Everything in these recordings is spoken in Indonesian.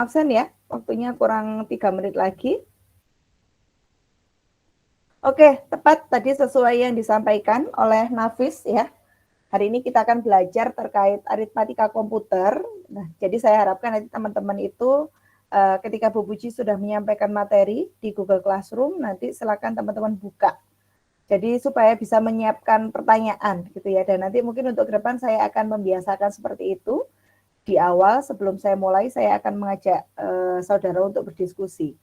absen ya, waktunya kurang 3 menit lagi. Oke, tepat tadi sesuai yang disampaikan oleh Nafis ya. Hari ini kita akan belajar terkait aritmatika komputer. Nah, jadi saya harapkan nanti teman-teman itu ketika Bu Puji sudah menyampaikan materi di Google Classroom, nanti silakan teman-teman buka. Jadi supaya bisa menyiapkan pertanyaan gitu ya. Dan nanti mungkin untuk ke depan saya akan membiasakan seperti itu. Di awal sebelum saya mulai, saya akan mengajak saudara untuk berdiskusi.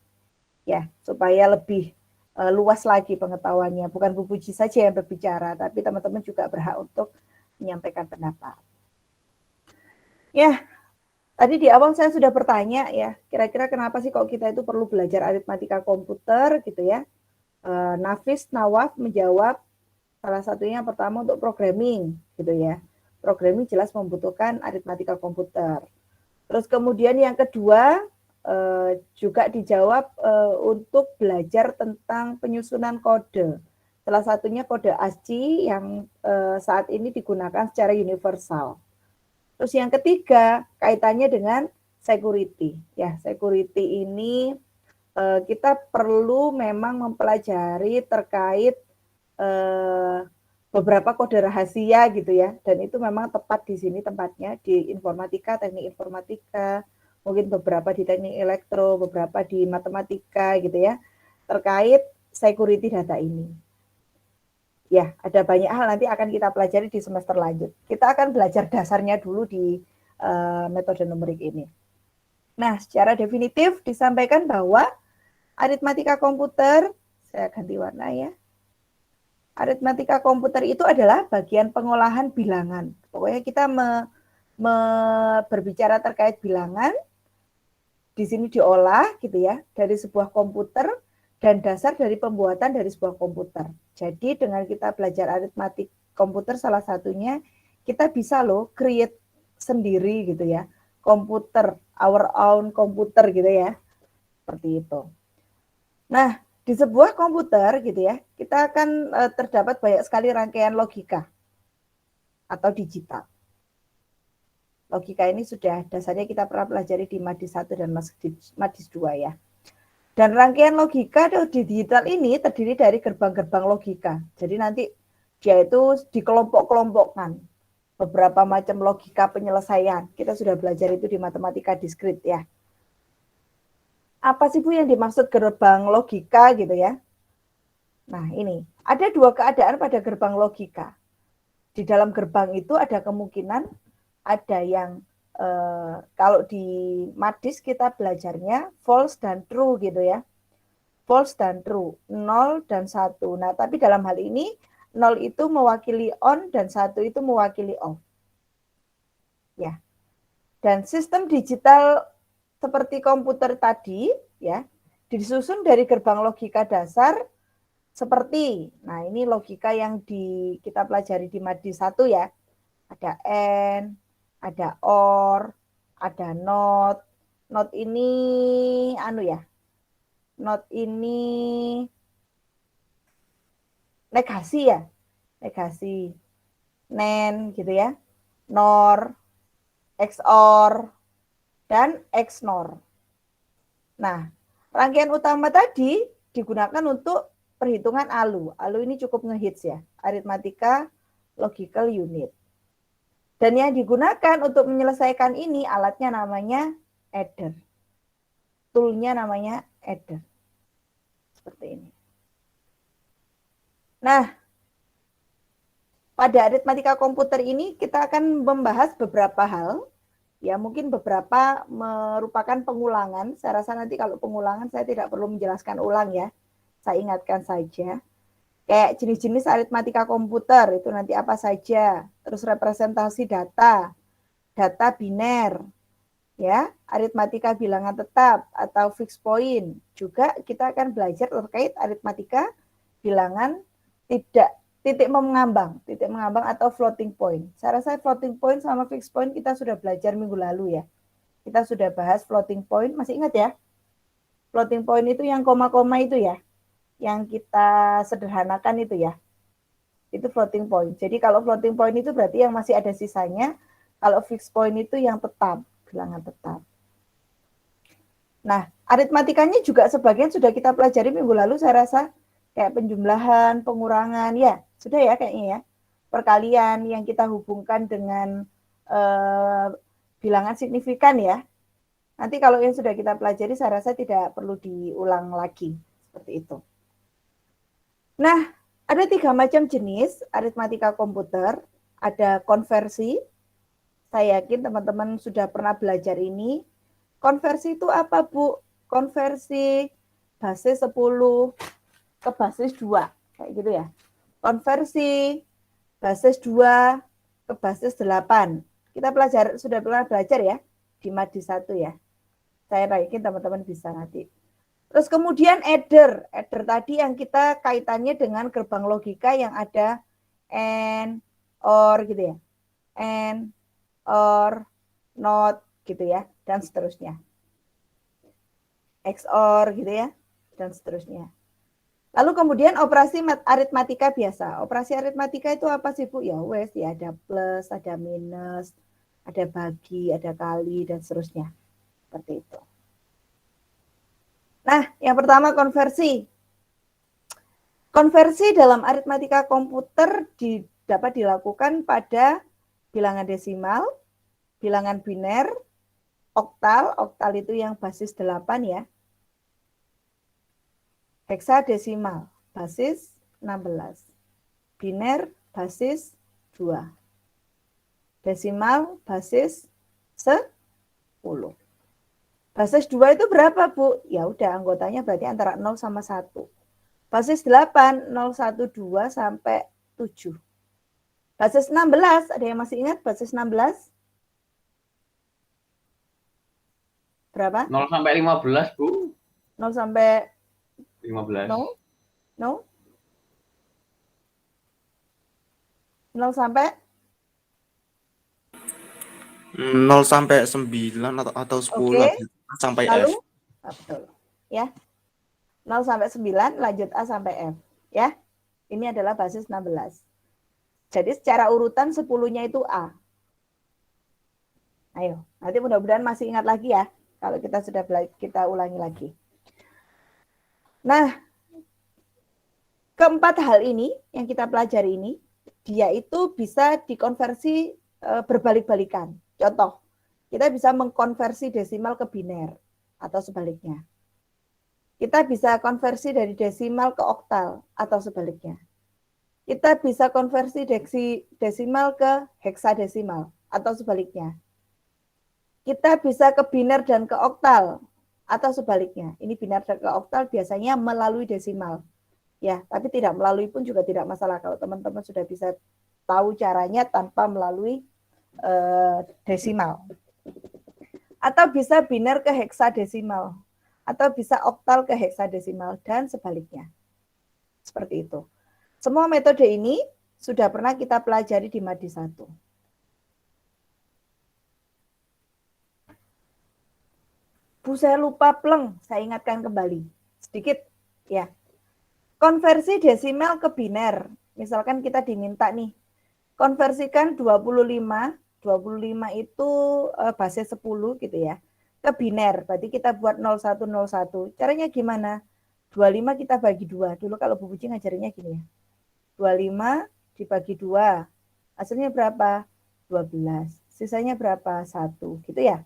Ya, supaya lebih luas lagi pengetahuannya. Bukan Bu Puji saja yang berbicara, tapi teman-teman juga berhak untuk menyampaikan pendapat. Ya, tadi di awal saya sudah bertanya ya, kira-kira kenapa sih kok kita itu perlu belajar aritmatika komputer gitu ya. Nafis Nawaf menjawab salah satunya pertama untuk programming gitu ya. Programming jelas membutuhkan aritmatika komputer. Terus kemudian yang kedua juga dijawab untuk belajar tentang penyusunan kode. Salah satunya kode ASCII yang saat ini digunakan secara universal. Terus yang ketiga kaitannya dengan security. Ya, security ini kita perlu memang mempelajari terkait beberapa kode rahasia gitu ya. Dan itu memang tepat di sini tempatnya di informatika, teknik informatika, mungkin beberapa di teknik elektro, beberapa di matematika gitu ya. Terkait security data ini. Ya, ada banyak hal nanti akan kita pelajari di semester lanjut. Kita akan belajar dasarnya dulu di metode numerik ini. Nah, secara definitif disampaikan bahwa aritmatika komputer, saya ganti warna ya. Aritmatika komputer itu adalah bagian pengolahan bilangan. Pokoknya kita berbicara terkait bilangan, di sini diolah gitu ya, dari sebuah komputer dan dasar dari pembuatan dari sebuah komputer. Jadi dengan kita belajar aritmatik komputer salah satunya kita bisa loh create sendiri gitu ya, komputer, our own komputer gitu ya, seperti itu. Nah, di sebuah komputer gitu ya, kita akan terdapat banyak sekali rangkaian logika atau digital. Logika ini sudah dasarnya kita pernah pelajari di Madis 1 dan Madis 2 ya. Dan rangkaian logika di digital ini terdiri dari gerbang-gerbang logika. Jadi nanti dia itu dikelompok-kelompokkan. Beberapa macam logika penyelesaian. Kita sudah belajar itu di matematika diskrit ya. Apa sih Bu yang dimaksud gerbang logika gitu ya? Nah ini, ada dua keadaan pada gerbang logika. Di dalam gerbang itu ada kemungkinan ada yang kalau di Madis kita belajarnya false dan true gitu ya. False dan true, 0 dan 1. Nah, tapi dalam hal ini 0 itu mewakili on dan 1 itu mewakili off. Ya. Dan sistem digital seperti komputer tadi ya, disusun dari gerbang logika dasar seperti, nah ini logika yang kita pelajari di Madi 1 ya. Ada AND, ada OR, ada NOT. NOT ini NOT ini negasi ya. Negasi. NAND gitu ya. NOR, XOR, dan XNOR. Nah, rangkaian utama tadi digunakan untuk perhitungan ALU. ALU ini cukup ngehits ya. Arithmetica Logical Unit. Dan yang digunakan untuk menyelesaikan ini alatnya namanya adder. Toolnya namanya adder. Seperti ini. Nah, pada aritmatika komputer ini kita akan membahas beberapa hal. Ya, mungkin beberapa merupakan pengulangan. Saya rasa nanti kalau pengulangan saya tidak perlu menjelaskan ulang ya. Saya ingatkan saja. Kayak jenis-jenis aritmatika komputer itu nanti apa saja. Terus representasi data, data biner, ya, aritmatika bilangan tetap atau fixed point. Juga kita akan belajar terkait aritmatika bilangan titik mengambang atau floating point. Saya rasa floating point sama fixed point kita sudah belajar minggu lalu ya. Kita sudah bahas floating point, masih ingat ya? Floating point itu yang koma-koma itu ya, yang kita sederhanakan itu ya. Itu floating point. Jadi kalau floating point itu berarti yang masih ada sisanya. Kalau fixed point itu yang tetap, bilangan tetap. Nah, aritmatikanya juga sebagian sudah kita pelajari minggu lalu saya rasa. Kayak penjumlahan, pengurangan, ya sudah ya kayaknya ya. Perkalian yang kita hubungkan dengan bilangan signifikan ya. Nanti kalau yang sudah kita pelajari saya rasa tidak perlu diulang lagi. Seperti itu. Nah, ada 3 macam jenis aritmatika komputer. Ada konversi. Saya yakin teman-teman sudah pernah belajar ini. Konversi itu apa, Bu? Konversi basis 10 ke basis 2. Kayak gitu ya. Konversi basis 2 ke basis 8. Kita sudah pernah belajar ya di Madi 1 ya. Saya yakin teman-teman bisa nanti. Terus kemudian adder. Adder tadi yang kita kaitannya dengan gerbang logika yang ada and, or gitu ya. And, or, not gitu ya. Dan seterusnya. XOR gitu ya. Dan seterusnya. Lalu kemudian operasi aritmatika biasa. Operasi aritmatika itu apa sih Bu? Ya wes ya ada plus, ada minus, ada bagi, ada kali dan seterusnya. Seperti itu. Nah, yang pertama konversi. Konversi dalam aritmatika komputer dapat dilakukan pada bilangan desimal, bilangan biner, oktal. Oktal itu yang basis 8 ya. Heksadesimal basis 16. Biner basis 2. Desimal basis 10. Basis 2 itu berapa, Bu? Ya udah, anggotanya berarti antara 0 sama 1. Basis 8, 0, 1, 2 sampai 7. Basis 16, ada yang masih ingat basis 16? Berapa? 0 sampai 15, Bu. 0 sampai 15. No? No? 0 sampai 0 sampai 9 atau 10 Oke. sampai Lalu? F. Betul. Ya. 0 sampai 9 lanjut A sampai F. Ya. Ini adalah basis 16. Jadi secara urutan 10-nya itu A. Ayo, nanti mudah-mudahan masih ingat lagi ya. Kalau kita sudah kita ulangi lagi. Nah, keempat hal ini yang kita pelajari ini, dia itu bisa dikonversi berbalik-balikan. Contoh, kita bisa mengkonversi desimal ke biner atau sebaliknya. Kita bisa konversi dari desimal ke oktal atau sebaliknya. Kita bisa konversi desimal ke heksadesimal atau sebaliknya. Kita bisa ke biner dan ke oktal atau sebaliknya. Ini biner dan ke oktal biasanya melalui desimal. Ya, tapi tidak melalui pun juga tidak masalah kalau teman-teman sudah bisa tahu caranya tanpa melalui desimal. Atau bisa biner ke heksadesimal. Atau bisa oktal ke heksadesimal dan sebaliknya. Seperti itu. Semua metode ini sudah pernah kita pelajari di Madi 1. Bu, saya lupa pleng, saya ingatkan kembali. Sedikit ya. Konversi desimal ke biner. Misalkan kita diminta nih, konversikan 25 itu basis 10 gitu ya, ke biner. Berarti kita buat 0101. Caranya gimana? 25 kita bagi 2. Dulu kalau Bu Puji ngajarinnya gini ya. 25 dibagi 2. Hasilnya berapa? 12. Sisanya berapa? 1. Gitu ya.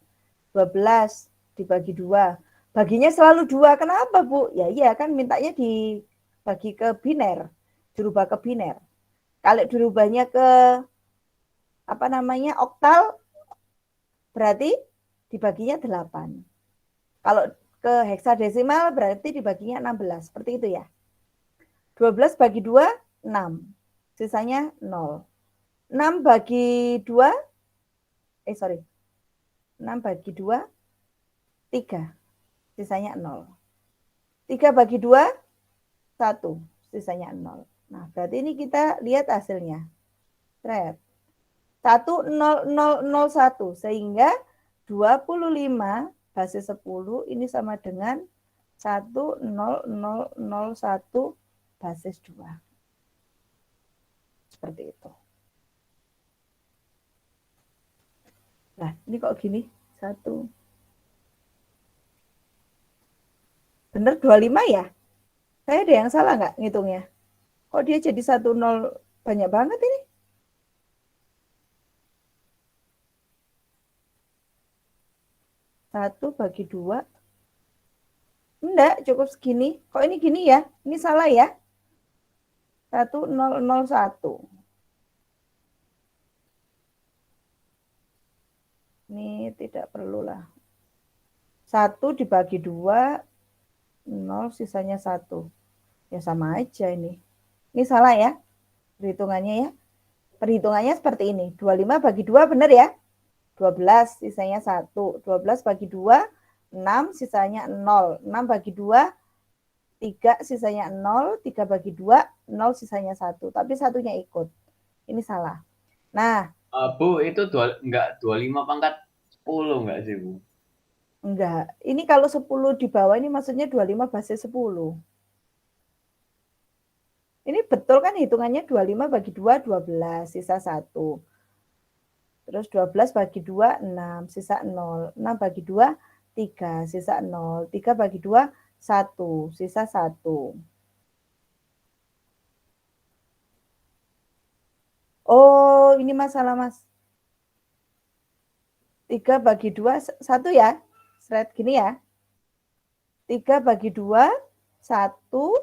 12 dibagi 2. Baginya selalu 2. Kenapa, Bu? Ya iya kan mintanya dibagi ke biner. Dirubah ke biner. Kalau dirubahnya ke oktal, berarti dibaginya 8. Kalau ke heksadesimal berarti dibaginya 16. Seperti itu ya. 12 bagi 2, 6. Sisanya 0. 6 bagi 2, 6 bagi 2, 3. Sisanya 0. 3 bagi 2, 1. Sisanya 0. Nah, berarti ini kita lihat hasilnya. 1,0001. Sehingga 25 basis 10 ini sama dengan 1,0001 basis 2. Seperti itu. Nah, ini kok gini? 1. Bener 25 ya? Saya ada yang salah nggak ngitungnya? Kok dia jadi 10 banyak banget ini? Satu bagi 2. Enggak, cukup segini. Kok ini gini ya? Ini salah ya? 1001. Ini tidak perlulah. 1 dibagi 2, 0 sisanya 1. Ya sama aja ini. Ini salah ya? Perhitungannya ya. Perhitungannya seperti ini. 25 bagi 2 benar ya? 12 sisanya 1. 12 bagi 2, 6 sisanya 0. 6 bagi 2, 3 sisanya 0. 3 bagi 2, 0 sisanya 1. Tapi satunya ikut. Ini salah. Nah, Bu, itu enggak 25 pangkat 10 enggak sih, Bu? enggak. Ini kalau 10 di bawah ini maksudnya 25 basis 10. Ini betul kan hitungannya 25 bagi 2, 12, sisa 1. Terus 12 bagi 2, 6, sisa 0. 6 bagi 2, 3, sisa 0. 3 bagi 2, 1, sisa 1. Oh, ini masalah, Mas. 3 bagi 2, 1 ya. Seret gini ya. 3 bagi 2, 1,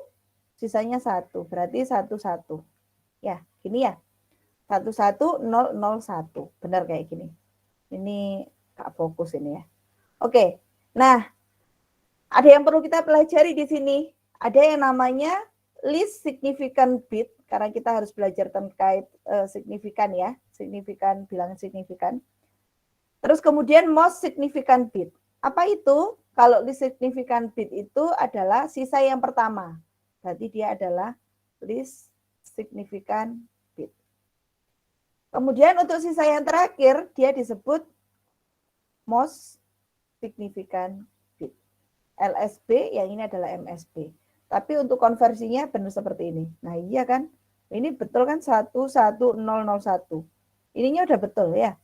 sisanya 1. Berarti 1, 1. Ya, gini ya. 1, 1, 0, 0, 1. Benar kayak gini. Ini Kak fokus ini ya. Oke, nah ada yang perlu kita pelajari di sini. Ada yang namanya least significant bit, karena kita harus belajar terkait signifikan ya, signifikan, bilangan signifikan. Terus kemudian most significant bit. Apa itu? Kalau least significant bit itu adalah sisa yang pertama. Berarti dia adalah least significant bit. Kemudian untuk sisa yang terakhir, dia disebut most significant bit. LSB, yang ini adalah MSB. Tapi untuk konversinya benar seperti ini. Nah iya kan, ini betul kan 11001. Ininya udah betul ya.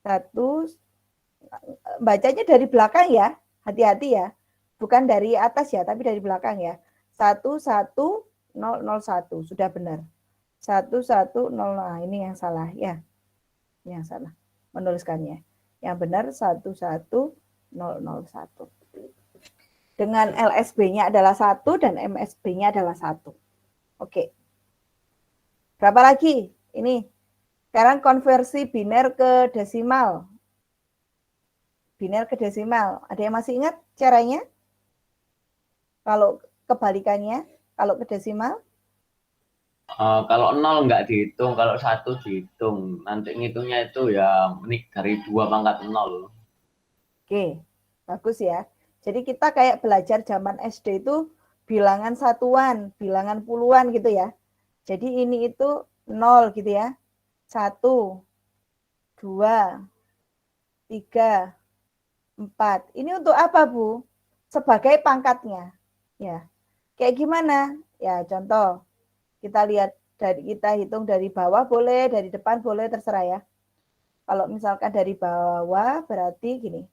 1, bacanya dari belakang ya, hati-hati ya. Bukan dari atas ya, tapi dari belakang ya. 11001, sudah benar. 110, nah ini yang salah ya. Ini yang salah menuliskannya. Yang benar 11001. Dengan LSB-nya adalah 1 dan MSB-nya adalah 1. Oke. Berapa lagi? Ini. Sekarang konversi biner ke desimal. Biner ke desimal. Ada yang masih ingat caranya? Kalau kebalikannya, kalau ke desimal? Kalau 0 nggak dihitung, kalau 1 dihitung. Nanti ngitungnya itu ya dari 2 pangkat 0. Oke, bagus ya. Jadi kita kayak belajar zaman SD itu bilangan satuan, bilangan puluhan gitu ya. Jadi ini itu 0 gitu ya. 1, 2, 3, 4. Ini untuk apa, Bu? Sebagai pangkatnya. Ya. Kayak gimana? Ya, contoh. Kita lihat kita hitung dari bawah boleh, dari depan boleh, terserah ya. Kalau misalkan dari bawah berarti gini.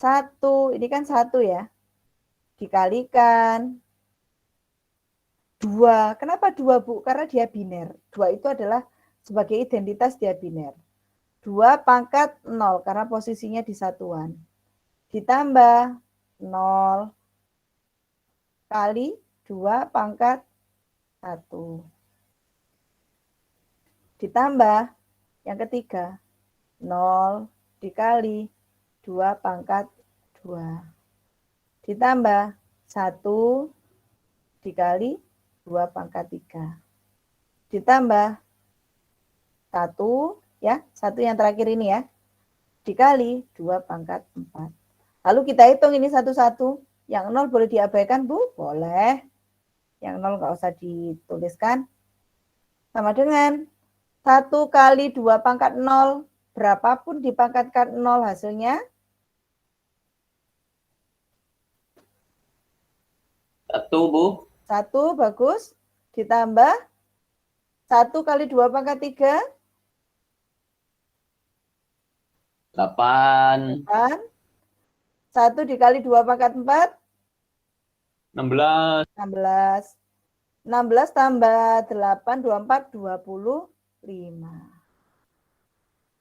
1, ini kan 1 ya. Dikalikan 2. Kenapa 2, Bu? Karena dia biner. 2 itu adalah sebagai identitas dia biner. 2 pangkat 0 karena posisinya di satuan. Ditambah 0 kali 2 pangkat 1. Ditambah yang ketiga 0 dikali 2 pangkat 2. Ditambah 1 dikali 2 pangkat 3. Ditambah 1 ya, 1 yang terakhir ini ya. Dikali 2 pangkat 4. Lalu kita hitung ini satu-satu. Yang 0 boleh diabaikan, Bu? Boleh. Yang 0 nggak usah dituliskan. Sama dengan 1 kali 2 pangkat 0. Berapapun dipangkatkan 0 hasilnya? 1, Bu. 1, bagus. Ditambah 1 kali 2 pangkat 3. 8. 1 dikali 2 pangkat 4. 16. 16 tambah 8, 24, 25.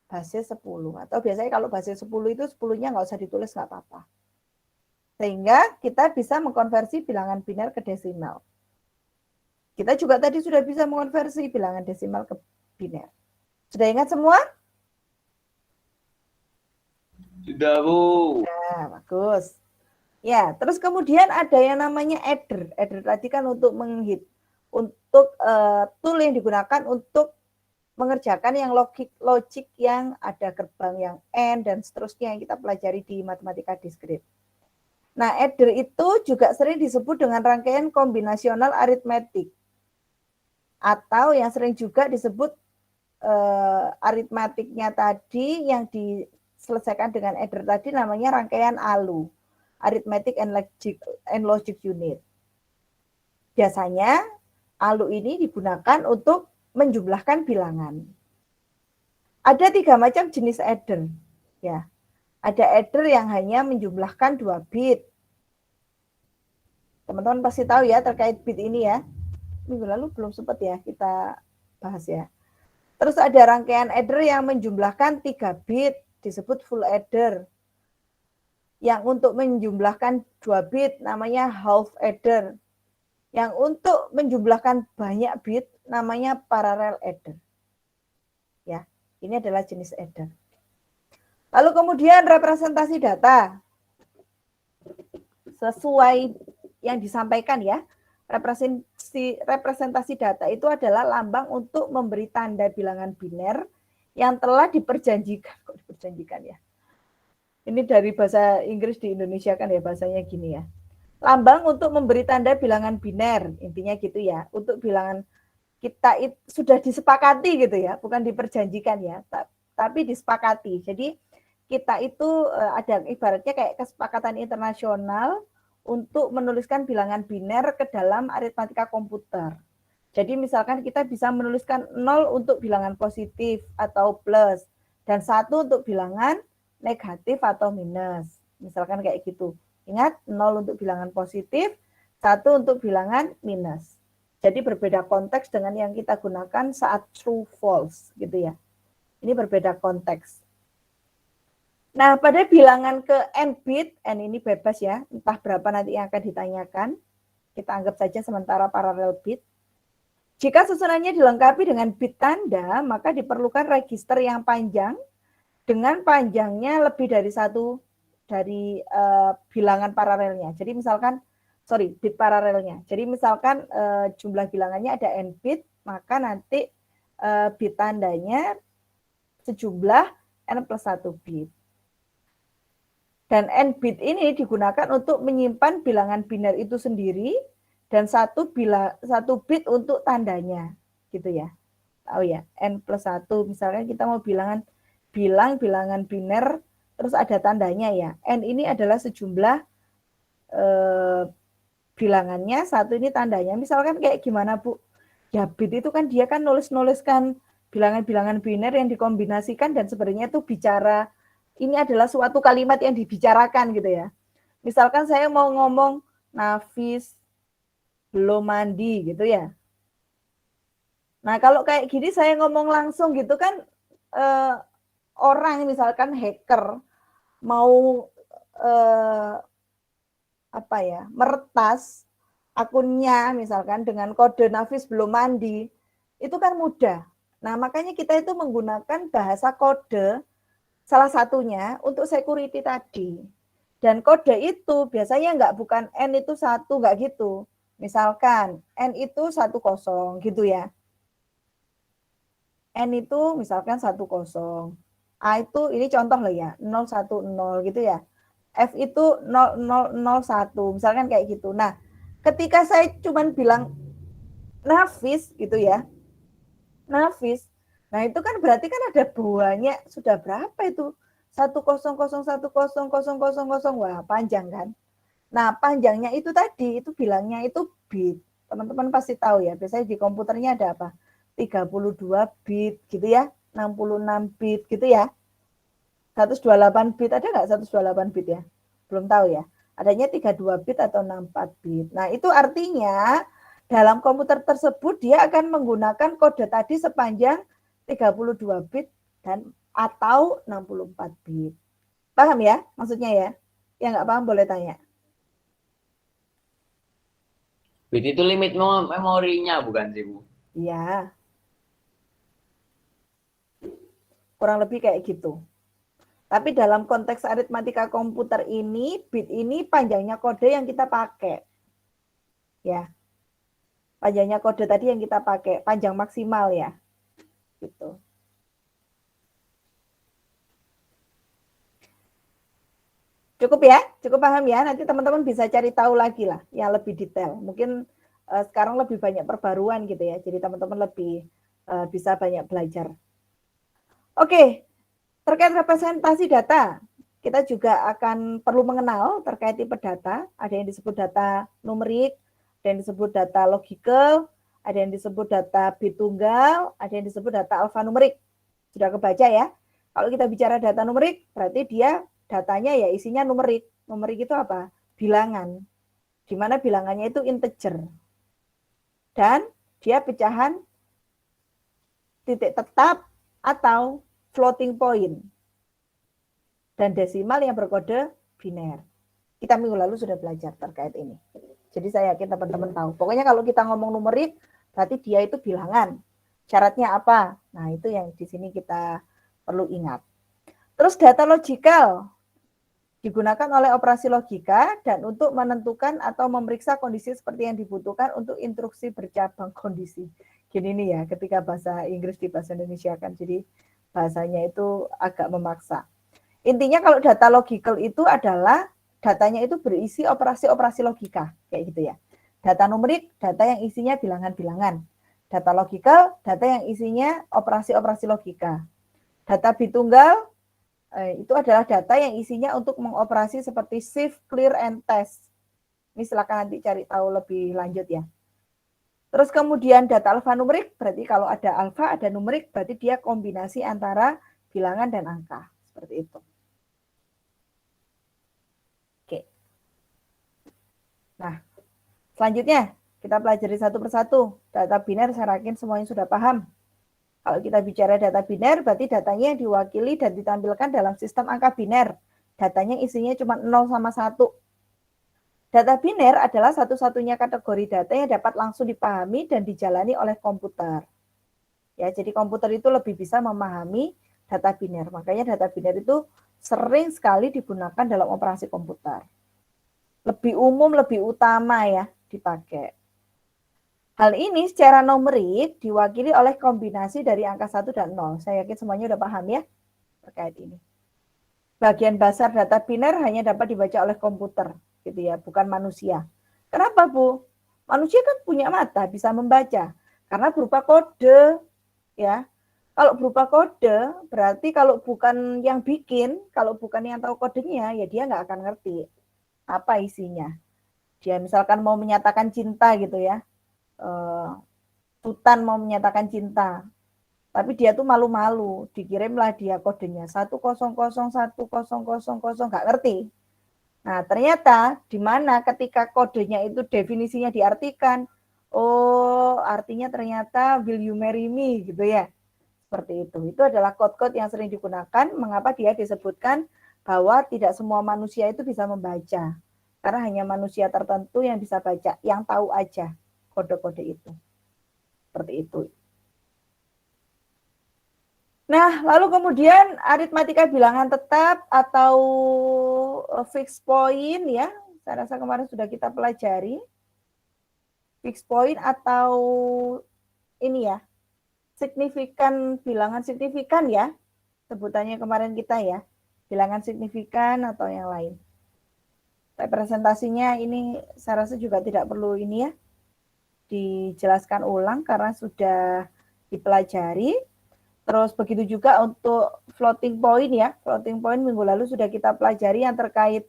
Basis 10. Atau biasanya kalau basis 10 itu 10-nya nggak usah ditulis, nggak apa-apa. Sehingga kita bisa mengkonversi bilangan biner ke desimal. Kita juga tadi sudah bisa mengonversi bilangan desimal ke biner. Sudah ingat semua? Sudah, Bu. Nah, bagus. Ya, terus kemudian ada yang namanya adder. Adder tadi kan untuk tool yang digunakan untuk mengerjakan yang logik yang ada gerbang yang AND dan seterusnya yang kita pelajari di matematika diskrit. Nah, adder itu juga sering disebut dengan rangkaian kombinasional aritmetik. Atau yang sering juga disebut aritmatiknya tadi yang diselesaikan dengan adder tadi namanya rangkaian ALU, Arithmetic and Logic Unit. Biasanya ALU ini digunakan untuk menjumlahkan bilangan. Ada 3 macam jenis adder. Ya, ada adder yang hanya menjumlahkan 2 bit. Teman-teman pasti tahu ya terkait bit ini ya. Minggu lalu belum sempat ya kita bahas ya. Terus ada rangkaian adder yang menjumlahkan 3 bit, disebut full adder. Yang untuk menjumlahkan 2 bit namanya half adder. Yang untuk menjumlahkan banyak bit namanya parallel adder. Ya, ini adalah jenis adder. Lalu kemudian representasi data. Sesuai yang disampaikan ya. Representasi data itu adalah lambang untuk memberi tanda bilangan biner yang telah diperjanjikan. Kok diperjanjikan ya? Ini dari bahasa Inggris di Indonesia kan ya, bahasanya gini ya. Lambang untuk memberi tanda bilangan biner, intinya gitu ya. Untuk bilangan kita itu sudah disepakati gitu ya, bukan diperjanjikan ya, tapi disepakati. Jadi kita itu ada ibaratnya kayak kesepakatan internasional untuk menuliskan bilangan biner ke dalam aritmatika komputer. Jadi misalkan kita bisa menuliskan 0 untuk bilangan positif atau plus, dan 1 untuk bilangan negatif atau minus. Misalkan kayak gitu. Ingat, 0 untuk bilangan positif, 1 untuk bilangan minus. Jadi berbeda konteks dengan yang kita gunakan saat true false gitu ya. Ini berbeda konteks. Nah, pada bilangan ke n bit, n ini bebas ya, entah berapa nanti yang akan ditanyakan. Kita anggap saja sementara paralel bit. Jika susunannya dilengkapi dengan bit tanda, maka diperlukan register yang panjang dengan panjangnya lebih dari 1 dari bilangan paralelnya. Jadi misalkan, bit paralelnya. Jadi misalkan jumlah bilangannya ada n bit, maka nanti bit tandanya sejumlah n plus 1 bit. Dan n bit ini digunakan untuk menyimpan bilangan biner itu sendiri dan 1 bit untuk tandanya, gitu ya. Tahu ya, n plus 1, misalkan kita mau bilang bilangan biner, terus ada tandanya ya. N ini adalah sejumlah bilangannya, 1 ini tandanya. Misalkan kayak gimana Bu? Ya bit itu kan dia kan nuliskan bilangan-bilangan biner yang dikombinasikan dan sebenarnya itu bicara, ini adalah suatu kalimat yang dibicarakan gitu ya. Misalkan saya mau ngomong Nafis belum mandi gitu ya. Nah kalau kayak gini saya ngomong langsung gitu kan, orang misalkan hacker mau meretas akunnya misalkan dengan kode Nafis belum mandi, itu kan mudah. Nah makanya kita itu menggunakan bahasa kode salah satunya untuk security tadi. Dan kode itu biasanya bukan N itu 1, nggak gitu. Misalkan N itu 10 gitu ya. N itu misalkan 10. A itu ini contoh lah ya, 010 gitu ya. F itu 0001, misalkan kayak gitu. Nah, ketika saya cuman bilang Nafis gitu ya. Nafis. Nah, itu kan berarti kan ada banyak, sudah berapa itu? 100100000. Wah, panjang kan? Nah, panjangnya itu tadi, itu bilangnya itu bit. Teman-teman pasti tahu ya, biasanya di komputernya ada apa? 32 bit gitu ya, 66 bit gitu ya. 128 bit, ada nggak 128 bit ya? Belum tahu ya. adanya 32 bit atau 64 bit. Nah, itu artinya dalam komputer tersebut dia akan menggunakan kode tadi sepanjang 32 bit dan atau 64 bit. Paham ya maksudnya ya? Yang nggak paham boleh tanya. Bit itu limit memorinya bukan sih, Bu? Iya. Kurang lebih kayak gitu. Tapi dalam konteks aritmatika komputer ini, bit ini panjangnya kode yang kita pakai. Ya. Panjangnya kode tadi yang kita pakai, panjang maksimal ya. Gitu. Cukup ya? Cukup paham ya? Nanti teman-teman bisa cari tahu lagi lah yang lebih detail. Mungkin sekarang lebih banyak perbaruan gitu ya. Jadi teman-teman lebih bisa banyak belajar. Oke, terkait representasi data, kita juga akan perlu mengenal terkait tipe data. Ada yang disebut data numerik, ada yang disebut data logical, ada yang disebut data bit tunggal, ada yang disebut data alfanumerik. Sudah kebaca ya? Kalau kita bicara data numerik, berarti dia datanya ya isinya numerik. Numerik itu apa? Bilangan. Di mana bilangannya itu integer. Dan dia pecahan titik tetap atau floating point. Dan desimal yang berkode biner. Kita minggu lalu sudah belajar terkait ini. Jadi saya yakin teman-teman tahu. Pokoknya kalau kita ngomong numerik, berarti dia itu bilangan. Syaratnya apa? Nah, itu yang di sini kita perlu ingat. Terus data logical digunakan oleh operasi logika dan untuk menentukan atau memeriksa kondisi seperti yang dibutuhkan untuk instruksi bercabang kondisi. Gini nih ya, ketika bahasa Inggris di bahasa Indonesia kan, jadi bahasanya itu agak memaksa. Intinya kalau data logical itu adalah datanya itu berisi operasi-operasi logika, kayak gitu ya. Data numerik, data yang isinya bilangan-bilangan. Data logical, data yang isinya operasi-operasi logika. Data bit tunggal, itu adalah data yang isinya untuk mengoperasi seperti shift, clear, and test. Ini silakan nanti cari tahu lebih lanjut ya. Terus kemudian data alfanumerik, berarti kalau ada alfa, ada numerik, berarti dia kombinasi antara bilangan dan angka. Seperti itu. Oke. Nah, selanjutnya kita pelajari satu persatu. Data biner saya yakin semuanya sudah paham. Kalau kita bicara data biner, berarti datanya yang diwakili dan ditampilkan dalam sistem angka biner. Datanya isinya cuma 0 sama 1. Data biner adalah satu-satunya kategori data yang dapat langsung dipahami dan dijalani oleh komputer. Ya, jadi komputer itu lebih bisa memahami data biner. Makanya data biner itu sering sekali digunakan dalam operasi komputer. Lebih umum, lebih utama ya dipakai. Hal ini secara numerik diwakili oleh kombinasi dari angka 1 dan 0. Saya yakin semuanya udah paham ya terkait ini. Bagian dasar data biner hanya dapat dibaca oleh komputer, gitu ya, bukan manusia. Kenapa, Bu? Manusia kan punya mata, bisa membaca. Karena berupa kode, ya. Kalau berupa kode, berarti kalau bukan yang bikin, kalau bukan yang tahu kodenya, ya dia nggak akan ngerti apa isinya. Dia misalkan mau menyatakan cinta gitu ya. Sultan mau menyatakan cinta, tapi dia tuh malu-malu, dikirimlah dia kodenya 1001000 nggak ngerti. Nah ternyata di mana ketika kodenya itu definisinya diartikan, oh artinya ternyata will you marry me gitu ya, seperti itu. Itu adalah kode-kode yang sering digunakan. Mengapa dia disebutkan bahwa tidak semua manusia itu bisa membaca, karena hanya manusia tertentu yang bisa baca, yang tahu aja kode-kode itu. Seperti itu. Nah, lalu kemudian aritmatika bilangan tetap atau fixed point ya. Saya rasa kemarin sudah kita pelajari. Fixed point atau ini ya, signifikan, bilangan signifikan ya. Sebutannya kemarin kita ya. Bilangan signifikan atau yang lain. Representasinya ini saya rasa juga tidak perlu ini ya, dijelaskan ulang karena sudah dipelajari. Terus begitu juga untuk floating point ya. Floating point minggu lalu sudah kita pelajari yang terkait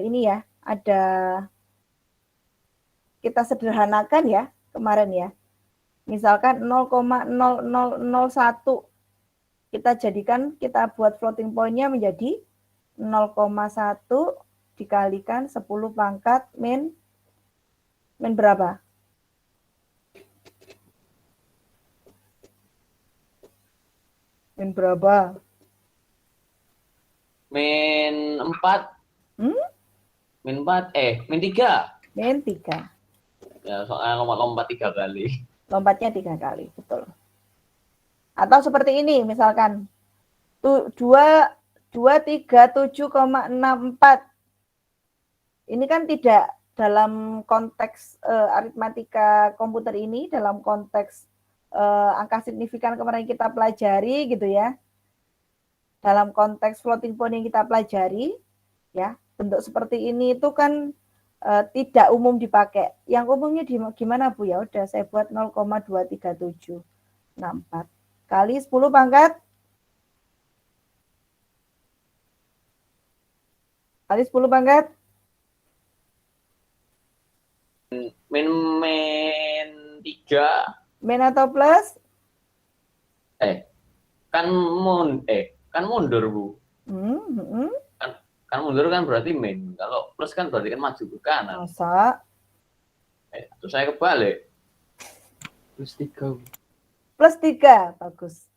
ini ya. Ada kita sederhanakan ya kemarin ya. Misalkan 0,0001 kita jadikan, kita buat floating point-nya menjadi 0,1 dikalikan 10 pangkat min berapa? Min berapa? Min 4. Min 4, min 3. Min 3. Ya, soalnya lompat 3 kali. Lompatnya 3 kali, betul. Atau seperti ini, misalkan 237,64. Ini kan tidak dalam konteks aritmatika komputer ini, dalam konteks angka signifikan kemarin kita pelajari gitu ya. Dalam konteks floating point yang kita pelajari, ya bentuk seperti ini itu kan tidak umum dipakai. Yang umumnya gimana Bu? Ya udah saya buat 0,23764 kali 10 pangkat kali 10 pangkat Min 3. min atau plus? Kan mundur Bu. Kan mundur kan berarti min. Kalau plus kan berarti kan maju ke kanan. Masa? Terus saya kebalik. Plus 3. Plus 3, bagus.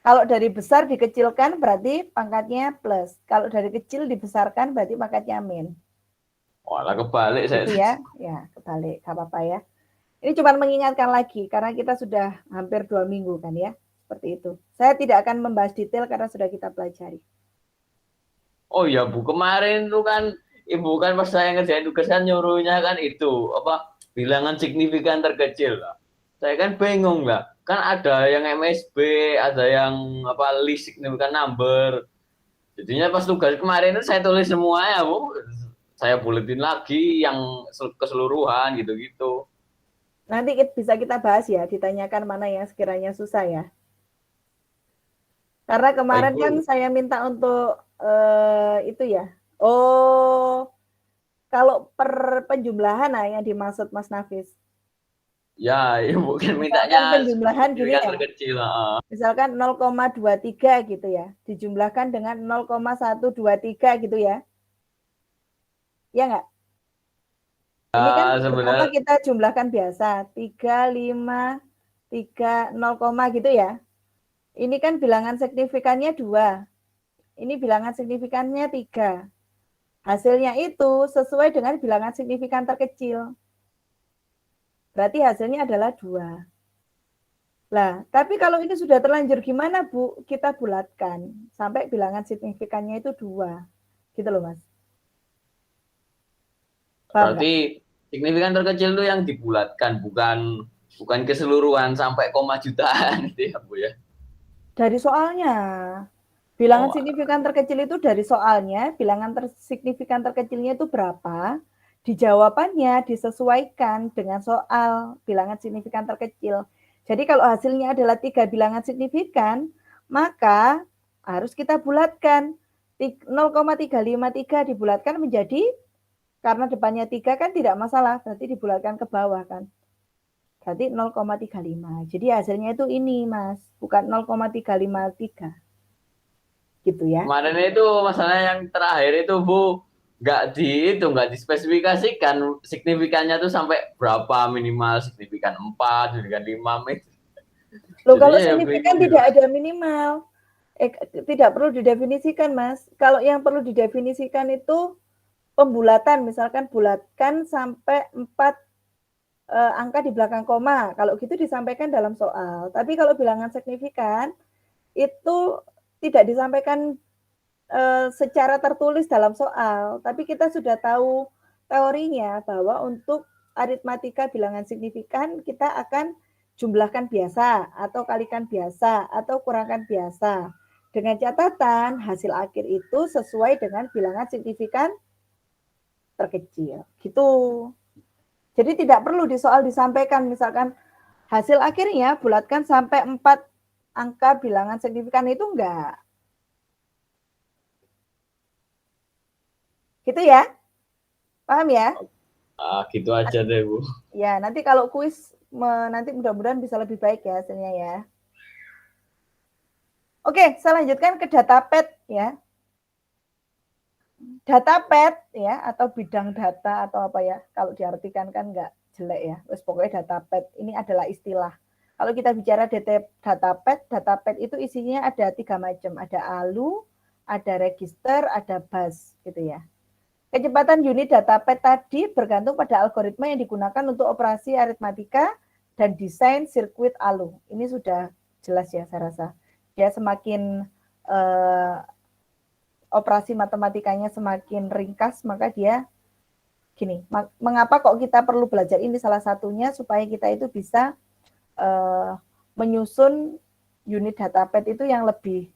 Kalau dari besar dikecilkan berarti pangkatnya plus. Kalau dari kecil dibesarkan berarti pangkatnya min. Walah kebalik saya. Gitu ya, ya kebalik, gak apa-apa ya. Ini cuma mengingatkan lagi karena kita sudah hampir 2 minggu kan ya, seperti itu. Saya tidak akan membahas detail karena sudah kita pelajari. Oh ya Bu, kemarin tuh kan Ibu kan pas saya ngerjain tugas kan nyuruhnya kan itu apa bilangan signifikan terkecil lah. Saya kan bingung lah. Kan ada yang MSB, ada yang apa list signifikan number. Jadinya pas tugas kemarin itu saya tulis semuanya Bu. Saya buletin lagi yang keseluruhan gitu-gitu. Nanti bisa kita bahas ya, ditanyakan mana yang sekiranya susah ya. Karena kemarin Baik, kan saya minta untuk itu ya. Oh, kalau per penjumlahan nah yang dimaksud Mas Nafis. Ya, Ibu kan Misalkan mintanya penjumlahan gini ya. terkecil. Misalkan 0,23 gitu ya, dijumlahkan dengan 0,123 gitu ya. Ya nggak? Ini kan Sebenarnya kita jumlahkan biasa, 3, 5, 3, 0, gitu ya. Ini kan bilangan signifikannya 2. Ini bilangan signifikannya 3. Hasilnya itu sesuai dengan bilangan signifikan terkecil. Berarti hasilnya adalah 2. Lah, tapi kalau ini sudah terlanjur gimana Bu? Kita bulatkan sampai bilangan signifikannya itu 2. Gitu loh Mas. Paham berarti signifikan terkecil itu yang dibulatkan, bukan keseluruhan sampai koma jutaan gitu ya Bu ya. Dari soalnya. Bilangan signifikan terkecil itu dari soalnya, bilangan signifikan terkecilnya itu berapa? Di jawabannya disesuaikan dengan soal bilangan signifikan terkecil. Jadi kalau hasilnya adalah 3 bilangan signifikan, maka harus kita bulatkan. 0,353 dibulatkan menjadi, karena depannya 3 kan tidak masalah, berarti dibulatkan ke bawah kan. Berarti 0,35. Jadi hasilnya itu ini Mas, bukan 0,353. Gitu ya. Kemarin itu masalah yang terakhir itu Bu, nggak dispesifikasikan signifikannya tuh sampai berapa, minimal signifikan 4, signifikan 5 meter. Loh, kalau signifikan tidak ada minimal. Tidak perlu didefinisikan, Mas. Kalau yang perlu didefinisikan itu pembulatan, misalkan bulatkan sampai 4 angka di belakang koma. Kalau gitu disampaikan dalam soal. Tapi kalau bilangan signifikan itu tidak disampaikan secara tertulis dalam soal, tapi kita sudah tahu teorinya bahwa untuk aritmatika bilangan signifikan kita akan jumlahkan biasa atau kalikan biasa atau kurangkan biasa. Dengan catatan hasil akhir itu sesuai dengan bilangan signifikan terkecil. Gitu. Jadi tidak perlu di soal disampaikan misalkan hasil akhirnya bulatkan sampai 4 angka bilangan signifikan, itu enggak. Gitu ya? Paham ya? Gitu aja deh Bu. Ya, nanti kalau kuis nanti mudah-mudahan bisa lebih baik ya hasilnya ya. Oke, saya lanjutkan ke data pad ya. Datapad ya atau bidang data atau apa ya, kalau diartikan kan nggak jelek ya. Terus pokoknya datapad ini adalah istilah. Kalau kita bicara datapad itu isinya ada 3 macam, ada ALU, ada register, ada bus gitu ya. Kecepatan unit datapad tadi bergantung pada algoritma yang digunakan untuk operasi aritmatika dan desain sirkuit ALU. Ini sudah jelas ya saya rasa. Ya semakin operasi matematikanya semakin ringkas, maka dia gini, mengapa kok kita perlu belajar ini? Salah satunya supaya kita itu bisa menyusun unit datapad itu yang lebih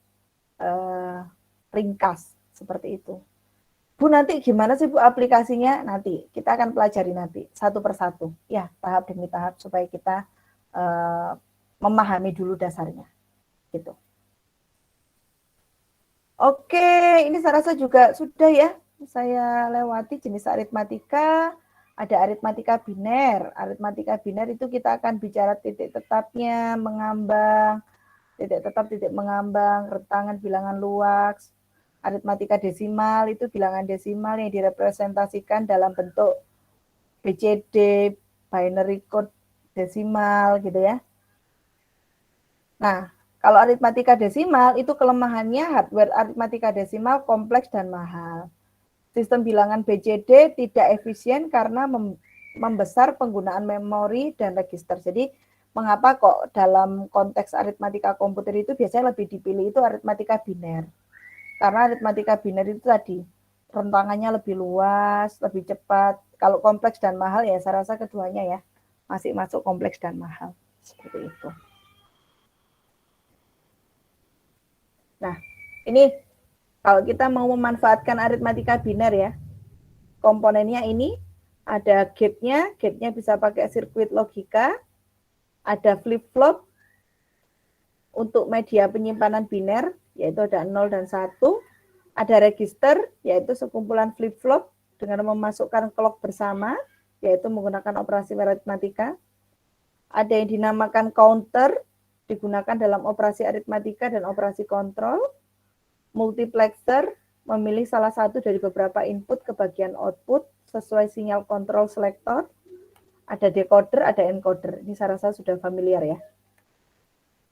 ringkas, seperti itu. Bu, nanti gimana sih Bu aplikasinya? Nanti kita akan pelajari nanti satu persatu, ya tahap demi tahap supaya kita memahami dulu dasarnya, gitu. Oke, ini saya rasa juga sudah ya. Saya lewati jenis aritmatika. Ada aritmatika biner. Aritmatika biner itu kita akan bicara titik tetapnya, mengambang, titik tetap, titik mengambang, rentangan bilangan luas. Aritmatika desimal itu bilangan desimal yang direpresentasikan dalam bentuk BCD, binary code desimal gitu ya. Nah, kalau aritmatika desimal itu kelemahannya hardware aritmatika desimal kompleks dan mahal. Sistem bilangan BCD tidak efisien karena membesar penggunaan memori dan register. Jadi mengapa kok dalam konteks aritmatika komputer itu biasanya lebih dipilih itu aritmatika biner. Karena aritmatika biner itu tadi rentangannya lebih luas, lebih cepat. Kalau kompleks dan mahal ya saya rasa keduanya ya masih masuk kompleks dan mahal. Seperti itu. Nah, ini kalau kita mau memanfaatkan aritmatika biner ya, komponennya ini ada gate-nya bisa pakai sirkuit logika, ada flip-flop untuk media penyimpanan biner, yaitu ada 0 dan 1, ada register, yaitu sekumpulan flip-flop dengan memasukkan clock bersama, yaitu menggunakan operasi aritmatika, ada yang dinamakan counter, digunakan dalam operasi aritmatika dan operasi kontrol. Multiplexer memilih salah satu dari beberapa input ke bagian output sesuai sinyal kontrol selektor. Ada decoder, ada encoder. Ini saya rasa sudah familiar ya.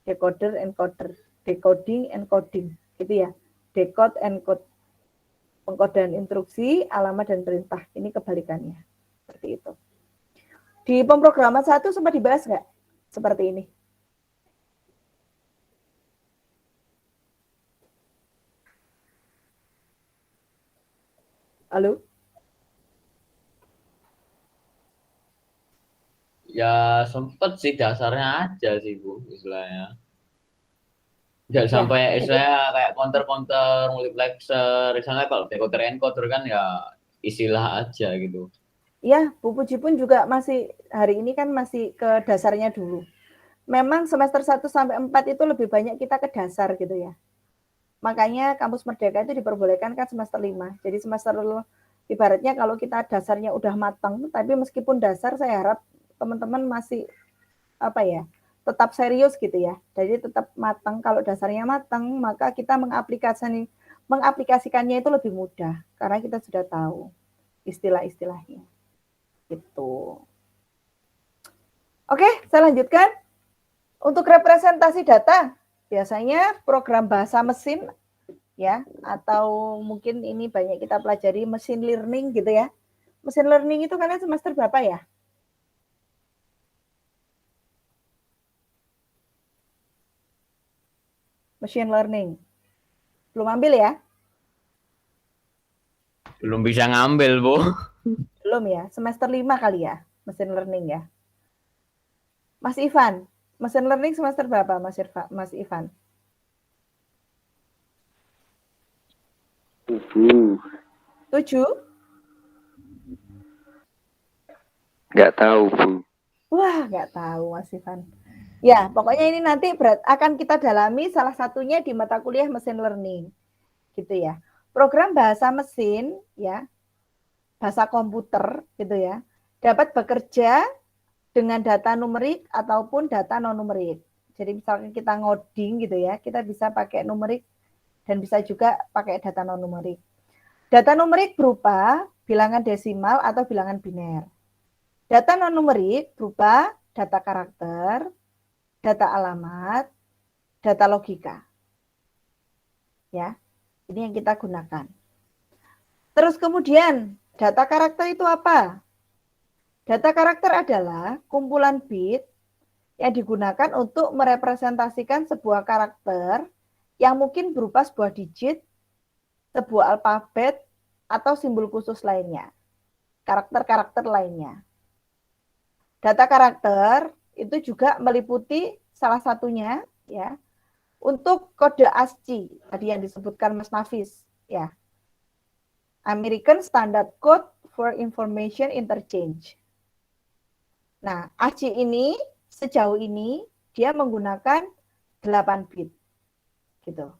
Decoder, encoder, decoding, encoding, gitu ya. Decode, encode. Pengkodean instruksi, alamat dan perintah. Ini kebalikannya. Seperti itu. Di pemrograman 1 sempat dibahas nggak? Seperti ini. Halo? Ya sempet sih dasarnya aja sih Bu istilahnya. Nggak Ya, sampai jadi istilahnya kayak counter-counter, multiplexer. Misalnya kalau decoder encoder kan ya istilah aja gitu. ya, Bu Puji pun juga masih hari ini kan masih ke dasarnya dulu. Memang semester 1 sampai 4 itu lebih banyak kita ke dasar gitu ya. Makanya kampus Merdeka itu diperbolehkan kan semester 5. Jadi semester ibaratnya kalau kita dasarnya udah matang, tapi meskipun dasar saya harap teman-teman masih apa ya, tetap serius gitu ya. Jadi tetap matang. Kalau dasarnya matang, maka kita mengaplikasikannya itu lebih mudah karena kita sudah tahu istilah-istilahnya. Gitu. Oke, saya lanjutkan. Untuk representasi data, biasanya program bahasa mesin ya, atau mungkin ini banyak kita pelajari machine learning gitu ya. Machine learning itu kalian semester berapa ya? Machine learning. Belum ambil ya? Belum bisa ngambil Bu. Belum ya, semester 5 kali ya, machine learning ya. Mas Ivan, machine learning semester berapa Mas Ivan? 7? Nggak tahu, Bu. Wah, nggak tahu Mas Ivan. Ya, pokoknya ini nanti akan kita dalami salah satunya di mata kuliah machine learning. Gitu ya. Program bahasa mesin ya, bahasa komputer gitu ya, dapat bekerja dengan data numerik ataupun data non numerik. Jadi misalkan kita ngoding gitu ya, kita bisa pakai numerik dan bisa juga pakai data non numerik. Data numerik berupa bilangan desimal atau bilangan biner. Data non-numerik berupa data karakter, data alamat, data logika. Ya, ini yang kita gunakan. Terus kemudian, data karakter itu apa? Data karakter adalah kumpulan bit yang digunakan untuk merepresentasikan sebuah karakter yang mungkin berupa sebuah digit, sebuah alfabet, atau simbol khusus lainnya. Karakter-karakter lainnya. Data karakter itu juga meliputi salah satunya ya untuk kode ASCII tadi yang disebutkan Mas Nafis ya. American Standard Code for Information Interchange. Nah, ASCII ini sejauh ini dia menggunakan 8 bit. Gitu.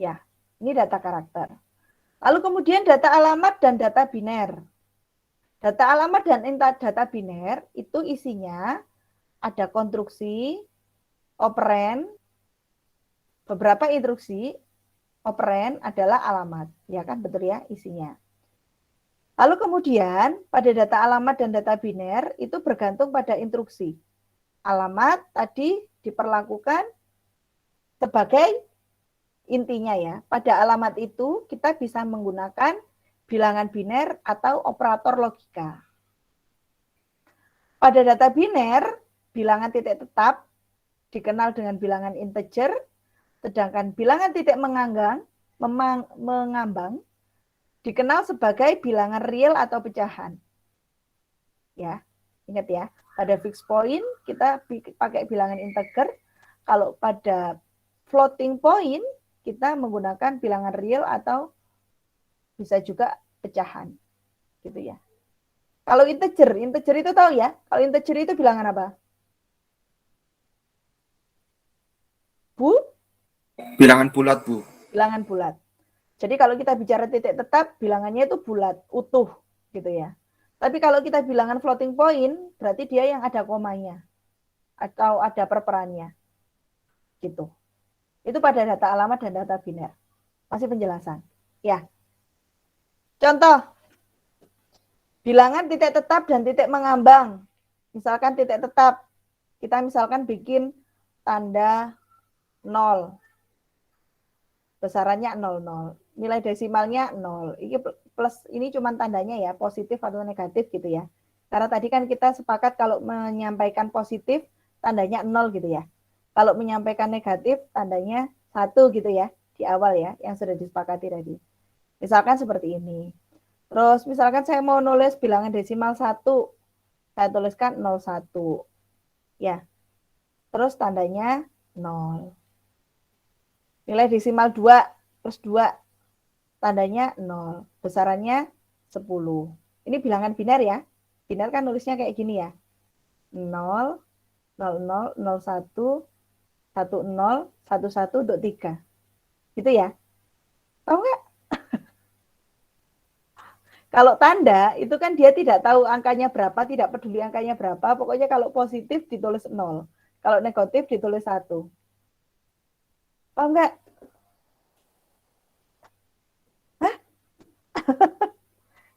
Ya, ini data karakter. Lalu kemudian data alamat dan data biner. Data alamat dan data biner itu isinya ada konstruksi, operan, beberapa instruksi, operan adalah alamat. Ya kan, betul ya isinya. Lalu kemudian pada data alamat dan data biner itu bergantung pada instruksi. Alamat tadi diperlakukan sebagai intinya ya. Pada alamat itu kita bisa menggunakan bilangan biner atau operator logika. Pada data biner, bilangan titik tetap dikenal dengan bilangan integer, sedangkan bilangan titik mengambang dikenal sebagai bilangan real atau pecahan. Ya, ingat ya, pada fixed point kita pakai bilangan integer, kalau pada floating point kita menggunakan bilangan real atau bisa juga pecahan. Gitu ya. Kalau integer itu tahu ya, kalau integer itu bilangan apa? Bu? Bilangan bulat, Bu. Bilangan bulat. Jadi kalau kita bicara titik tetap, bilangannya itu bulat, utuh gitu ya. Tapi kalau kita bilangan floating point, berarti dia yang ada komanya atau ada perperannya. Gitu. Itu pada data alamat dan data biner. Masih penjelasan. Ya. Contoh. Bilangan titik tetap dan titik mengambang. Misalkan titik tetap, kita misalkan bikin tanda 0. Besarannya 00. Nilai desimalnya 0. Ini plus, ini cuma tandanya ya, positif atau negatif gitu ya. Karena tadi kan kita sepakat kalau menyampaikan positif, tandanya 0 gitu ya. Kalau menyampaikan negatif, tandanya 1 gitu ya, di awal ya, yang sudah disepakati tadi. Misalkan seperti ini. Terus misalkan saya mau nulis bilangan desimal 1, saya tuliskan 01. Ya. Terus tandanya 0. Nilai desimal 2 plus 2, tandanya 0. Besarannya 10. Ini bilangan biner ya. Biner kan nulisnya kayak gini ya. 0, 00, 01, 10, 11 untuk 3. Gitu ya. Tahu nggak? Kalau tanda, itu kan dia tidak tahu angkanya berapa, tidak peduli angkanya berapa. Pokoknya kalau positif ditulis 0. Kalau negatif ditulis 1. Paham nggak? Hah?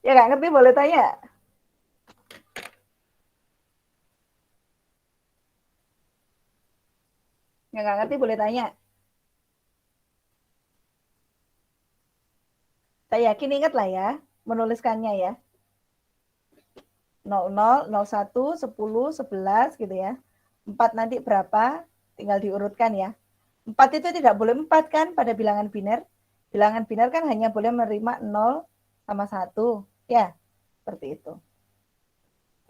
Ya nggak ngerti boleh tanya. Yang nggak ngerti boleh tanya. Saya yakin ingat lah ya, menuliskannya ya. 00, 01, 10, 11 gitu ya. 4 nanti berapa? Tinggal diurutkan ya. 4 itu tidak boleh 4 kan pada bilangan biner. Bilangan biner kan hanya boleh menerima 0 sama 1. Ya, seperti itu.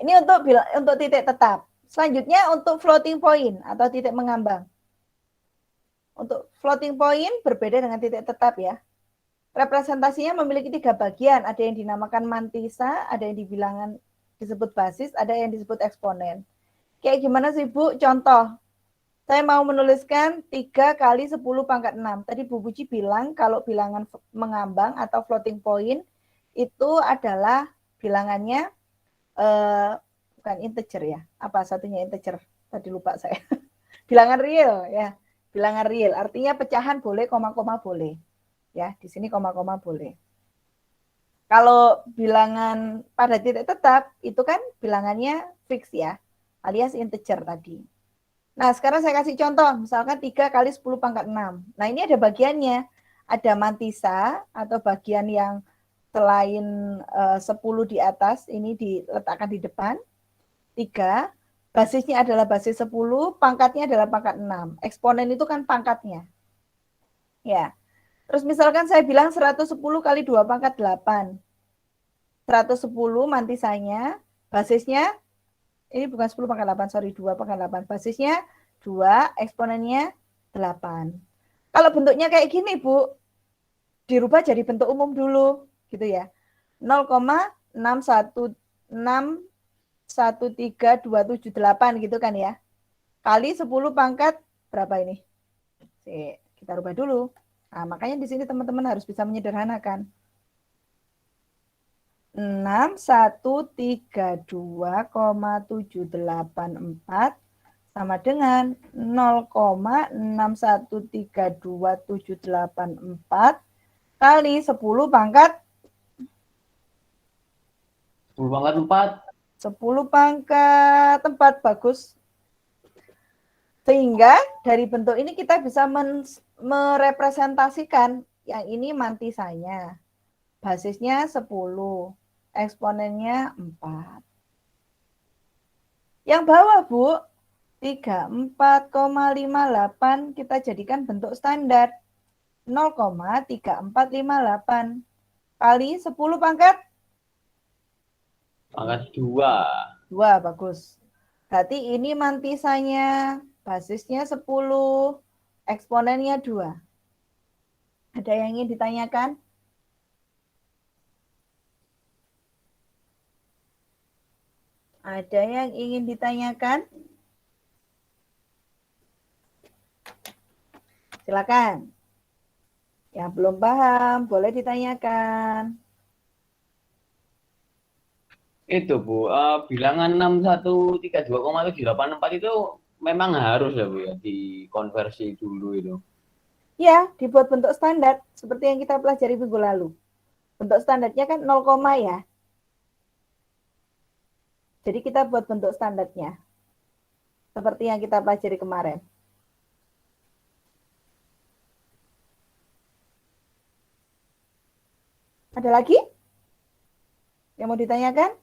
Ini untuk titik tetap. Selanjutnya untuk floating point atau titik mengambang. Untuk floating point berbeda dengan titik tetap ya. Representasinya memiliki 3 bagian. Ada yang dinamakan mantisa, ada yang disebut basis, ada yang disebut eksponen. Kayak gimana sih Bu? Contoh, saya mau menuliskan 3 kali 10 pangkat 6. Tadi Bu Puji bilang kalau bilangan mengambang atau floating point itu adalah bilangannya bukan integer ya. Apa satunya integer? Tadi lupa saya. Bilangan real ya. Bilangan real. Artinya pecahan boleh, koma-koma boleh. Ya, di sini koma-koma boleh. Kalau bilangan pada titik tetap, itu kan bilangannya fix ya, alias integer tadi. Nah, sekarang saya kasih contoh, misalkan 3 kali 10 pangkat 6. Nah, ini ada bagiannya. Ada mantisa atau bagian yang selain 10 di atas, ini diletakkan di depan. 3, basisnya adalah basis 10, pangkatnya adalah pangkat 6. Eksponen itu kan pangkatnya. Ya. Terus misalkan saya bilang 110 kali 2 pangkat 8. 110 mantisanya, basisnya, ini bukan 10 pangkat 8, sorry, 2 pangkat 8. Basisnya 2, eksponennya 8. Kalau bentuknya kayak gini, Bu, dirubah jadi bentuk umum dulu, gitu ya. 0,61328 gitu kan ya. Kali 10 pangkat berapa ini? Kita rubah dulu. Nah, makanya di sini teman-teman harus bisa menyederhanakan. 6132,784 sama dengan 0,6132784 kali 10 pangkat 10 pangkat 4. 10 pangkat 4, bagus. Sehingga dari bentuk ini kita bisa merepresentasikan yang ini mantisanya. Basisnya 10, eksponennya 4. Yang bawah, Bu, 34,58 kita jadikan bentuk standar. 0,3458 kali 10 pangkat Pangkat 2. 2, bagus. Berarti ini mantisanya, basisnya 10, eksponennya 2. Ada yang ingin ditanyakan? Ada yang ingin ditanyakan? Silakan. Yang belum paham, boleh ditanyakan. Itu Bu, bilangan 6132,784 itu memang harus ya Bu ya dikonversi dulu itu. Ya, dibuat bentuk standar seperti yang kita pelajari minggu lalu. Bentuk standarnya kan 0, ya. Jadi kita buat bentuk standarnya. Seperti yang kita pelajari kemarin. Ada lagi yang mau ditanyakan?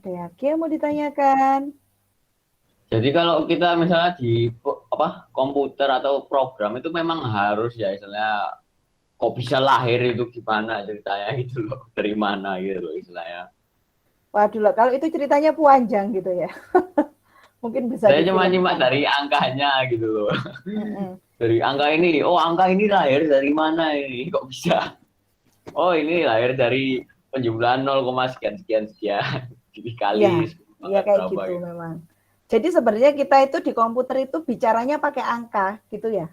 Ada lagi yang mau ditanyakan? Jadi kalau kita misalnya di komputer atau program itu memang harus ya istilahnya kok bisa lahir itu gimana ceritanya gitu loh, dari mana gitu loh istilahnya. Waduh, kalau itu ceritanya panjang gitu ya. Mungkin bisa Saya cuma difilmkan. dari angkanya gitu loh. Mm-mm. Dari angka ini, oh angka ini lahir dari mana ini kok bisa? Oh ini lahir dari penjumlahan 0, sekian sekian sekian dikali Ya kayak gitu gitu. memang. Jadi sebenarnya kita itu di komputer itu bicaranya pakai angka gitu ya.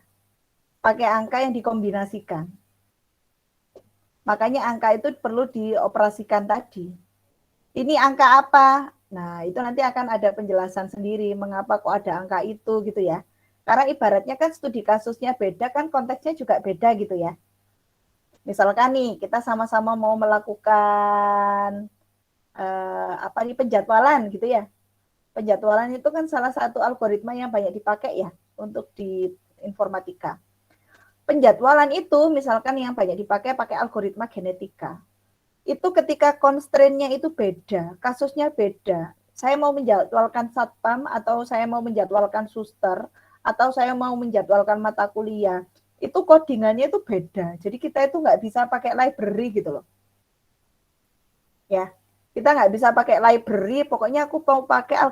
Pakai angka yang dikombinasikan. Makanya angka itu perlu dioperasikan tadi. Ini angka apa? Nah, itu nanti akan ada penjelasan sendiri mengapa kok ada angka itu gitu ya. Karena ibaratnya kan studi kasusnya beda kan konteksnya juga beda gitu ya. Misalkan nih kita sama-sama mau melakukan penjadwalan gitu ya. Penjadwalan itu kan salah satu algoritma yang banyak dipakai ya untuk di informatika. Penjadwalan itu misalkan yang banyak dipakai algoritma genetika. Itu ketika constraint-nya itu beda, kasusnya beda. Saya mau menjadwalkan satpam atau saya mau menjadwalkan suster atau saya mau menjadwalkan mata kuliah. Itu codingannya itu beda. Jadi kita itu nggak bisa pakai library gitu loh. Ya, kita nggak bisa pakai library. Pokoknya aku mau pakai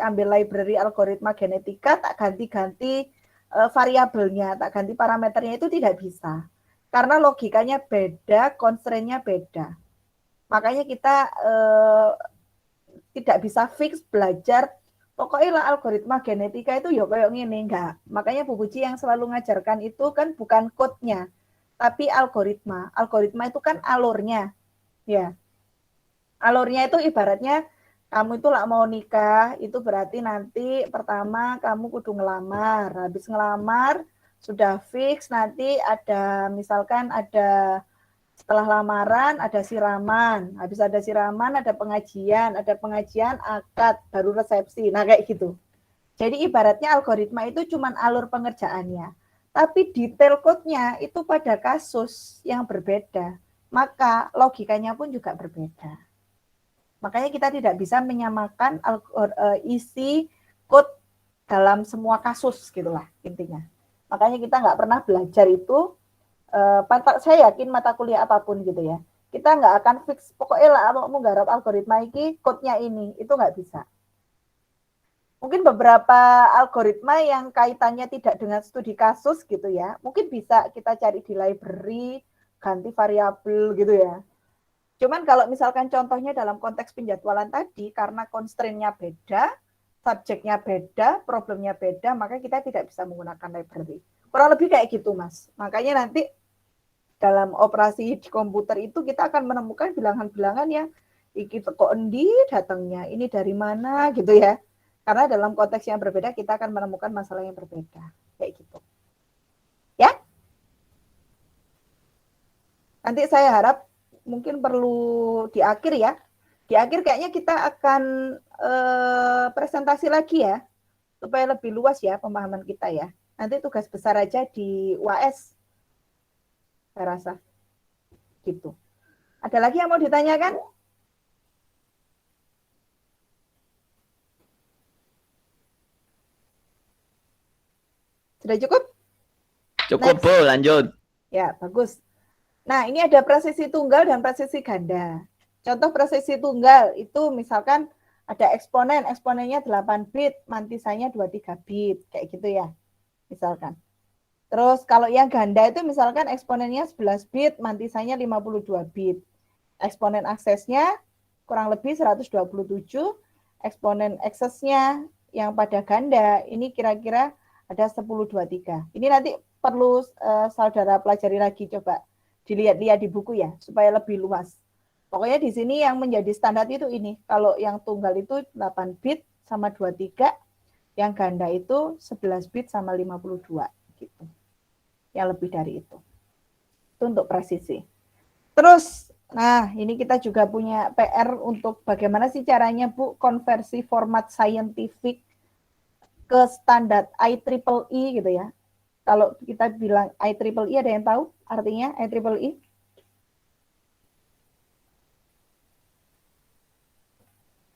ambil library algoritma genetika, tak ganti-ganti variabelnya, tak ganti parameternya itu tidak bisa. Karena logikanya beda, constraint-nya beda. Makanya kita tidak bisa fix belajar, pokoknya lah algoritma genetika itu ya kayak gini, enggak. Makanya Bu Puji yang selalu ngajarkan itu kan bukan code-nya, tapi algoritma. Algoritma itu kan alurnya. Ya. Alurnya itu ibaratnya Kamu itu lah mau nikah, itu berarti nanti pertama kamu kudu ngelamar. Habis ngelamar, sudah fix nanti ada, misalkan ada setelah lamaran, ada siraman. Habis ada siraman, ada pengajian akad, baru resepsi. Nah kayak gitu. Jadi ibaratnya algoritma itu cuma alur pengerjaannya. Tapi detail code-nya itu pada kasus yang berbeda. Maka logikanya pun juga berbeda. Makanya kita tidak bisa menyamakan isi code dalam semua kasus gitulah intinya. Makanya kita nggak pernah belajar itu, saya yakin mata kuliah apapun gitu ya, kita nggak akan fix pokoknya lah mau nggarap algoritma ini code-nya ini, itu nggak bisa. Mungkin beberapa algoritma yang kaitannya tidak dengan studi kasus gitu ya, mungkin bisa kita cari di library, ganti variabel gitu ya. Cuman kalau misalkan contohnya dalam konteks penjadwalan tadi, karena constraint-nya beda, subjeknya beda, problemnya beda, maka kita tidak bisa menggunakan library. Kurang lebih kayak gitu, Mas. Makanya nanti dalam operasi di komputer itu kita akan menemukan bilangan-bilangan yang iki teko endi datangnya, ini dari mana gitu ya. Karena dalam konteks yang berbeda kita akan menemukan masalah yang berbeda. Kayak gitu. Ya? Nanti saya harap mungkin perlu di akhir ya. Di akhir kayaknya kita akan presentasi lagi ya, supaya lebih luas ya pemahaman kita ya. Nanti tugas besar aja di UAS, saya rasa. Gitu. Ada lagi yang mau ditanyakan? Sudah cukup? Cukup, Next. Bu, lanjut. Ya, bagus. Nah, ini ada presisi tunggal dan presisi ganda. Contoh presisi tunggal itu misalkan ada eksponen, eksponennya 8 bit, mantisanya 23 bit, kayak gitu ya. Misalkan. Terus kalau yang ganda itu misalkan eksponennya 11 bit, mantisanya 52 bit. Eksponen aksesnya kurang lebih 127, eksponen aksesnya yang pada ganda ini kira-kira ada 1023. Ini nanti perlu saudara pelajari lagi, coba dilihat-lihat di buku ya, supaya lebih luas. Pokoknya di sini yang menjadi standar itu ini. Kalau yang tunggal itu 8 bit sama 23, yang ganda itu 11 bit sama 52 gitu. Yang lebih dari itu. Itu untuk presisi. Terus, nah ini kita juga punya PR untuk bagaimana sih caranya Bu konversi format scientific ke standar IEEE gitu ya. Kalau kita bilang IEEE, ada yang tahu artinya IEEE?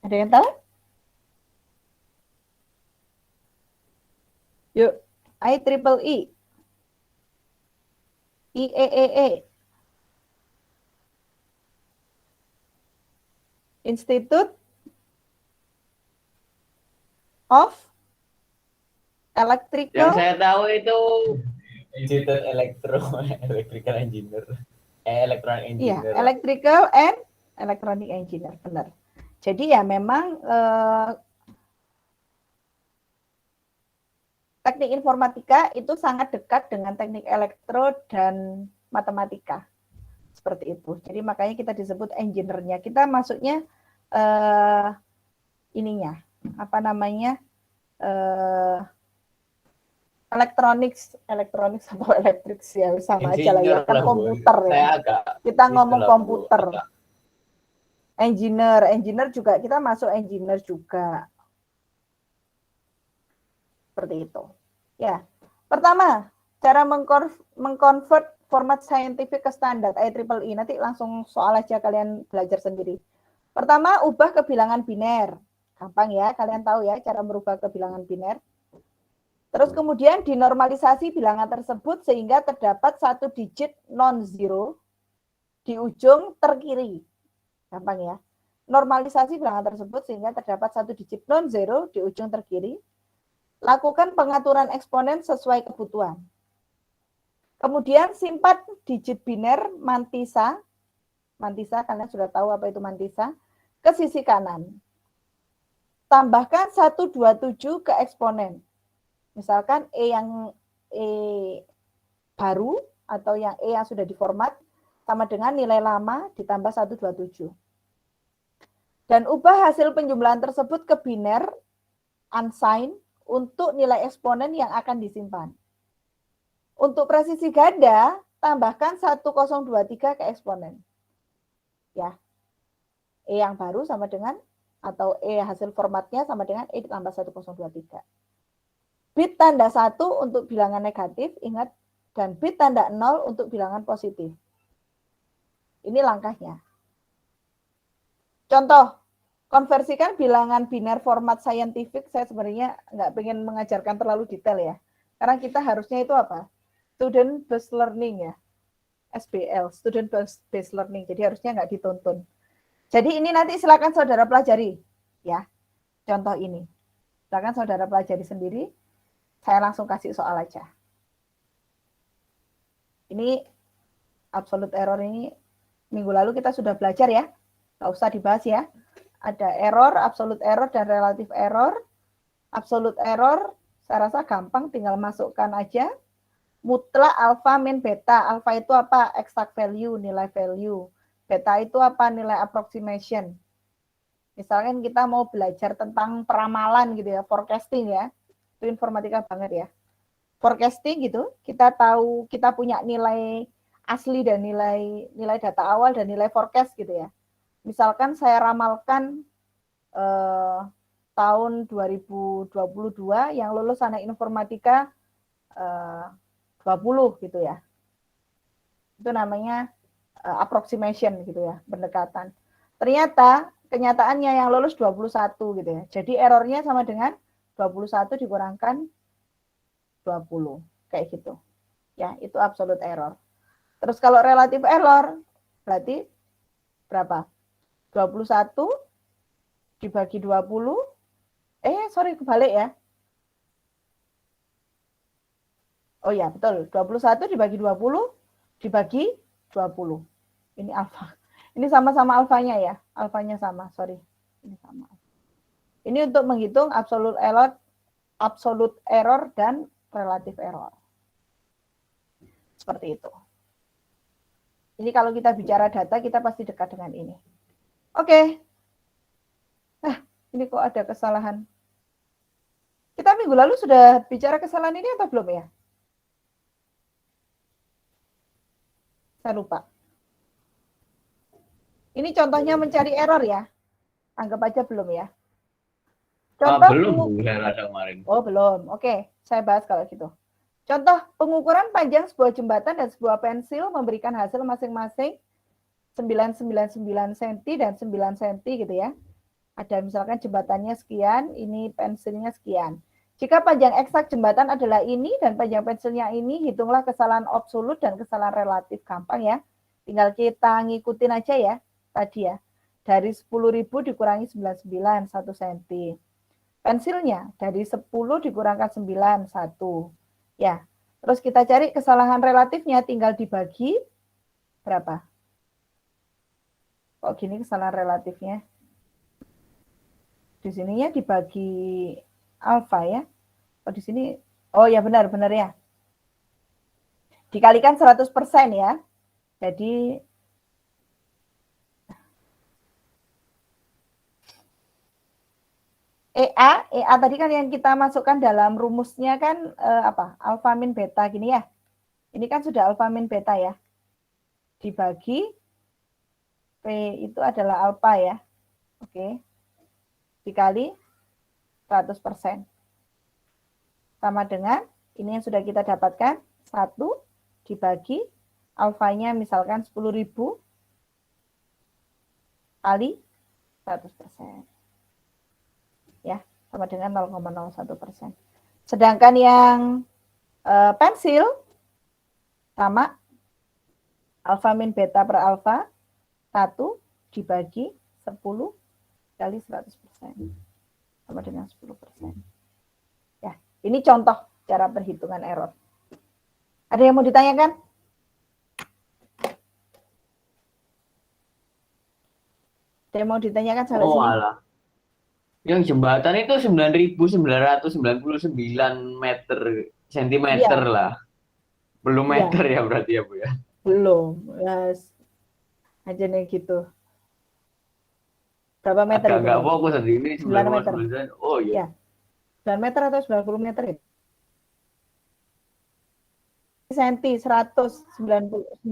Ada yang tahu? Yuk, IEEE. IEEE. Institute of Electrical. Yang saya tahu itu Institute Electrical Engineer. Electronic Engineer. Iya, Electrical and Electronic Engineer, benar. Jadi ya memang teknik informatika itu sangat dekat dengan teknik elektro dan matematika. Seperti itu. Jadi makanya kita disebut engineer-nya. Kita masuknya ininya, apa namanya? Elektronik sama elektrik ya sama aja lah ya, kan komputer ya. Kita ngomong komputer. Engineer juga kita masuk engineer juga. Seperti itu. Ya. Pertama, cara mengconvert format scientific ke standar IEEE. Nanti langsung soal aja kalian belajar sendiri. Pertama, ubah ke bilangan biner. Gampang ya, kalian tahu ya cara merubah ke bilangan biner. Terus kemudian dinormalisasi bilangan tersebut sehingga terdapat satu digit non-zero di ujung terkiri. Gampang ya. Normalisasi bilangan tersebut sehingga terdapat satu digit non-zero di ujung terkiri. Lakukan pengaturan eksponen sesuai kebutuhan. Kemudian simpan digit biner mantisa. Mantisa, kalian sudah tahu apa itu mantisa. Ke sisi kanan. Tambahkan 127 ke eksponen. Misalkan E yang baru atau yang E yang sudah diformat sama dengan nilai lama ditambah 127. Dan ubah hasil penjumlahan tersebut ke biner unsigned untuk nilai eksponen yang akan disimpan. Untuk presisi ganda, tambahkan 1023 ke eksponen. Ya. E yang baru sama dengan, atau E hasil formatnya sama dengan E ditambah 1023. Bit tanda 1 untuk bilangan negatif, ingat, dan bit tanda 0 untuk bilangan positif. Ini langkahnya. Contoh, konversikan bilangan biner format scientific, saya sebenarnya nggak pengen mengajarkan terlalu detail ya. Karena kita harusnya itu apa? Student based learning ya. SBL, student based learning. Jadi harusnya nggak dituntun. Jadi ini nanti silakan saudara pelajari ya. Contoh ini. Silakan saudara pelajari sendiri. Saya langsung kasih soal aja. Ini absolute error ini minggu lalu kita sudah belajar ya. Nggak usah dibahas ya. Ada error, absolute error, dan relative error. Absolute error, saya rasa gampang, tinggal masukkan aja. Mutlak alfa min beta. Alfa itu apa? Exact value, nilai value. Beta itu apa? Nilai approximation. Misalkan kita mau belajar tentang peramalan gitu ya, forecasting ya. Itu informatika banget ya. Forecasting gitu, kita tahu kita punya nilai asli dan nilai data awal dan nilai forecast gitu ya. Misalkan saya ramalkan tahun 2022 yang lulus anak informatika 20 gitu ya. Itu namanya approximation gitu ya, pendekatan. Ternyata kenyataannya yang lulus 21 gitu ya. Jadi errornya sama dengan 21 dikurangkan 20 kayak gitu. Ya, itu absolute error. Terus kalau relative error berarti berapa? 21 dibagi 20. Sorry, kebalik ya. Oh ya, betul. 21 dibagi 20 dibagi 20. Ini alfa. Ini sama-sama alfanya ya. Alfanya sama, sorry. Ini sama. Ini untuk menghitung absolute error dan relative error. Seperti itu. Ini kalau kita bicara data, kita pasti dekat dengan ini. Oke. Ini kok ada kesalahan. Kita minggu lalu sudah bicara kesalahan ini atau belum ya? Saya lupa. Ini contohnya mencari error ya. Anggap aja belum ya. Contoh belum, saya rasa kemarin. Oh, belum. Oke, saya bahas kalau gitu. Contoh pengukuran panjang sebuah jembatan dan sebuah pensil memberikan hasil masing-masing 999 cm dan 9 cm gitu ya. Ada misalkan jembatannya sekian, ini pensilnya sekian. Jika panjang eksak jembatan adalah ini dan panjang pensilnya ini, hitunglah kesalahan absolut dan kesalahan relatif. Gampang ya. Tinggal kita ngikutin aja ya tadi ya. Dari 10.000 dikurangi 99, 1 cm. Pensilnya dari 10 dikurangkan 9, 1. Ya. Terus kita cari kesalahan relatifnya, tinggal dibagi berapa? Kok gini kesalahan relatifnya? Di sininya dibagi alfa ya. Oh di sini, oh ya benar ya. Dikalikan 100% ya. Jadi EA tadi kan yang kita masukkan dalam rumusnya kan alfa min beta gini ya. Ini kan sudah alfa min beta ya. Dibagi P itu adalah alfa ya. Oke. Dikali 100%. Sama dengan ini yang sudah kita dapatkan 1 dibagi alfanya misalkan 10.000 kali 100%. Ya, sama dengan 0,01%. Sedangkan yang pensil sama alfa min beta per alfa 1 dibagi 10 kali 100%. Sama dengan 10%. Ya, ini contoh cara perhitungan error. Ada yang mau ditanyakan? Ada yang mau ditanyakan sampai sini? Alah. Yang jembatan itu 9.999 meter sentimeter Iya. lah. Belum Iya. meter ya berarti ya Bu ya. Belum. Yes. Aja nih gitu. Berapa meter Agak itu? nggak fokus tadi ini 9 meter. 90 oh iya. Ya. 9 meter atau 90 meter ya? Senti 199,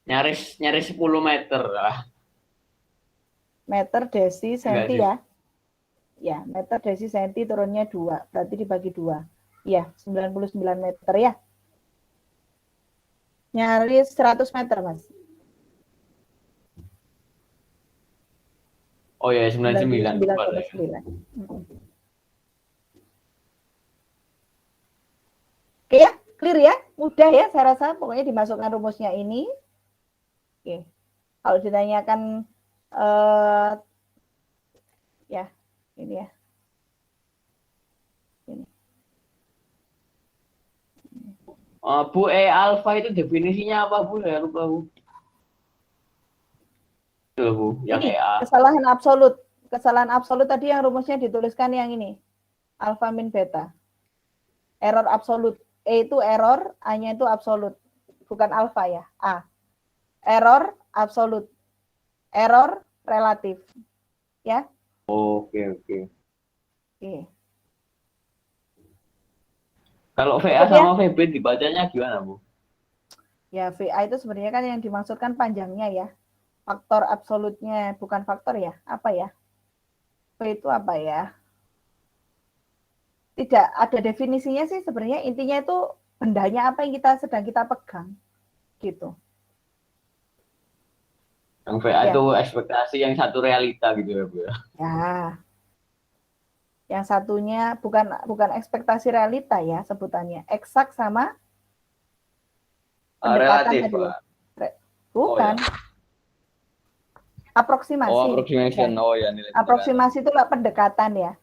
Nyaris 10 meter lah. meter desi Enggak senti sih. ya. Ya, meter desi senti turunnya 2, berarti dibagi 2. Iya, 99 meter ya. Nyaris 100 meter, Mas. Oh ya 99 lupa saya. 99,9. Oke ya, clear ya, mudah ya saya rasa. Pokoknya dimasukkan rumusnya ini. Oke. Kalau ditanyakan ya ini ya. Ini. Bu alfa itu definisinya apa Bu? Ya lupa Bu. Itu loh, Bu, yang Ini EA. kesalahan absolut. Kesalahan absolut tadi yang rumusnya dituliskan yang ini. Alfa min beta. Error absolut. E itu error, A-nya itu absolut. Bukan alfa ya, A. Error absolut. Error relatif. Ya. Oke. Oke. Kalau VA Cukup ya? sama VB dibacanya gimana, Bu? Ya, VA itu sebenarnya kan yang dimaksudkan panjangnya ya. Faktor absolutnya, bukan faktor ya. Apa ya? V itu apa ya? Tidak ada definisinya sih sebenarnya. Intinya itu bendanya apa yang sedang kita pegang. Gitu. Yang VA Ya. itu ekspektasi, yang satu realita gitu ya, Bu ya. Ya. Yang satunya bukan ekspektasi realita ya sebutannya. Eksak sama pendekatan Relatif, tadi ya. Pak. Bukan. Oh, ya. Aproksimasi. Oh, approximation. Ya. Oh ya, nilai Aproksimasi itu pendekatan ya.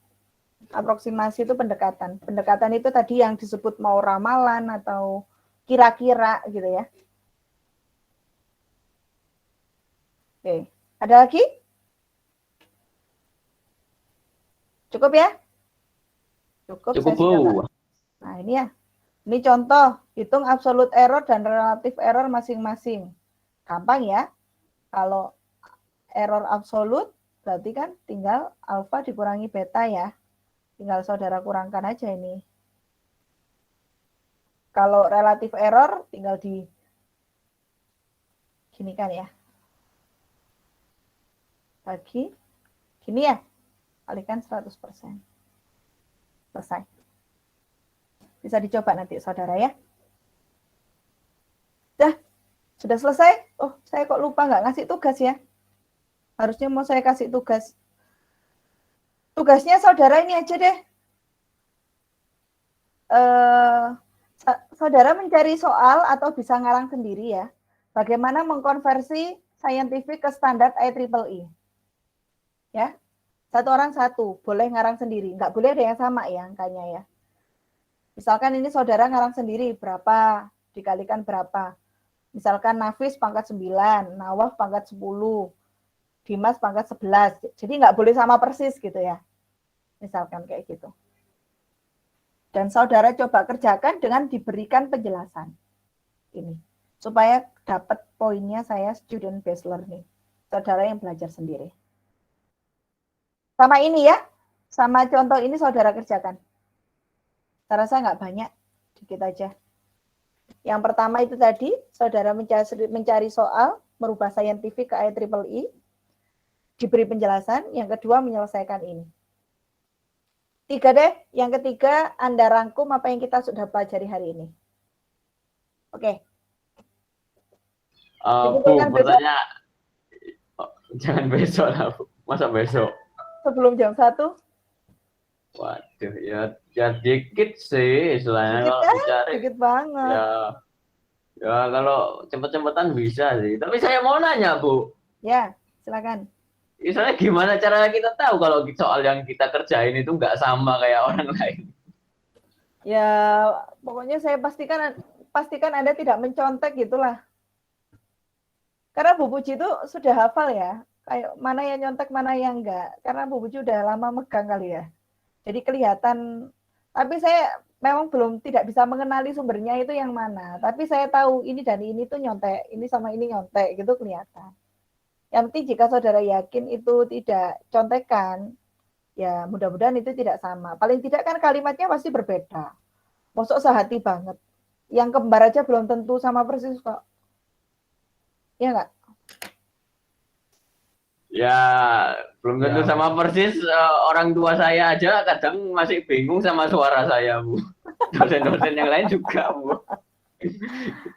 Aproksimasi itu pendekatan. Pendekatan itu tadi yang disebut mau ramalan atau kira-kira gitu ya. Oke. Ada lagi? Cukup ya? Cukup, Cukup, saya sudah Bu. enggak. Nah, ini ya. Ini contoh, hitung absolute error dan relative error masing-masing. Gampang ya. Kalau error absolute, berarti kan tinggal alfa dikurangi beta ya. Tinggal saudara kurangkan aja ini. Kalau relative error, tinggal di gini kan ya. Bagi, gini ya. Kalikan 100%. Selesai. Bisa dicoba nanti saudara ya. Sudah selesai? Oh, saya kok lupa nggak ngasih tugas ya. Harusnya mau saya kasih tugas. Tugasnya saudara ini aja deh. Saudara mencari soal atau bisa ngarang sendiri ya. Bagaimana mengkonversi scientific ke standar IEEE. Ya. Satu orang satu, boleh ngarang sendiri. Nggak boleh ada yang sama ya angkanya ya. Misalkan ini saudara ngarang sendiri, berapa, dikalikan berapa. Misalkan Nafis pangkat 9, Nawaf pangkat 10, Dimas pangkat 11. Jadi nggak boleh sama persis gitu ya. Misalkan kayak gitu. Dan saudara coba kerjakan dengan diberikan penjelasan. Ini. Supaya dapat poinnya saya student based learning. Saudara yang belajar sendiri. Sama ini ya. Sama contoh ini saudara kerjakan. Saya rasa nggak banyak. Dikit aja. Yang pertama itu tadi, saudara mencari soal, merubah scientific ke IEEE, diberi penjelasan. Yang kedua, menyelesaikan ini. 3 deh. Yang ketiga, Anda rangkum apa yang kita sudah pelajari hari ini. Oke. Bu, bertanya, jangan besok lah, Bu. Masa besok? Sebelum jam 1. Waduh, ya dikit sih istilahnya kalau dicari. Dikit banget. Ya kalau cepet-cepetan bisa sih. Tapi saya mau nanya, Bu. Ya, silakan. Misalnya gimana cara kita tahu kalau soal yang kita kerjain itu nggak sama kayak orang lain? Ya, pokoknya saya pastikan Anda tidak mencontek gitulah. Karena Bu Puji itu sudah hafal ya, kayak mana yang nyontek, mana yang enggak. Karena Bu Puji udah lama megang kali ya. Jadi kelihatan, tapi saya memang tidak bisa mengenali sumbernya itu yang mana. Tapi saya tahu ini dan ini tuh nyontek, ini sama ini nyontek, gitu kelihatan. Yang penting jika saudara yakin itu tidak contekan, ya mudah-mudahan itu tidak sama. Paling tidak kan kalimatnya pasti berbeda. Mosok sehati banget. Yang kembar aja belum tentu sama persis kok. Iya nggak? Ya, belum tentu Ya. sama persis. Orang tua saya aja kadang masih bingung sama suara saya, Bu. Dosen-dosen yang lain juga, Bu. Itu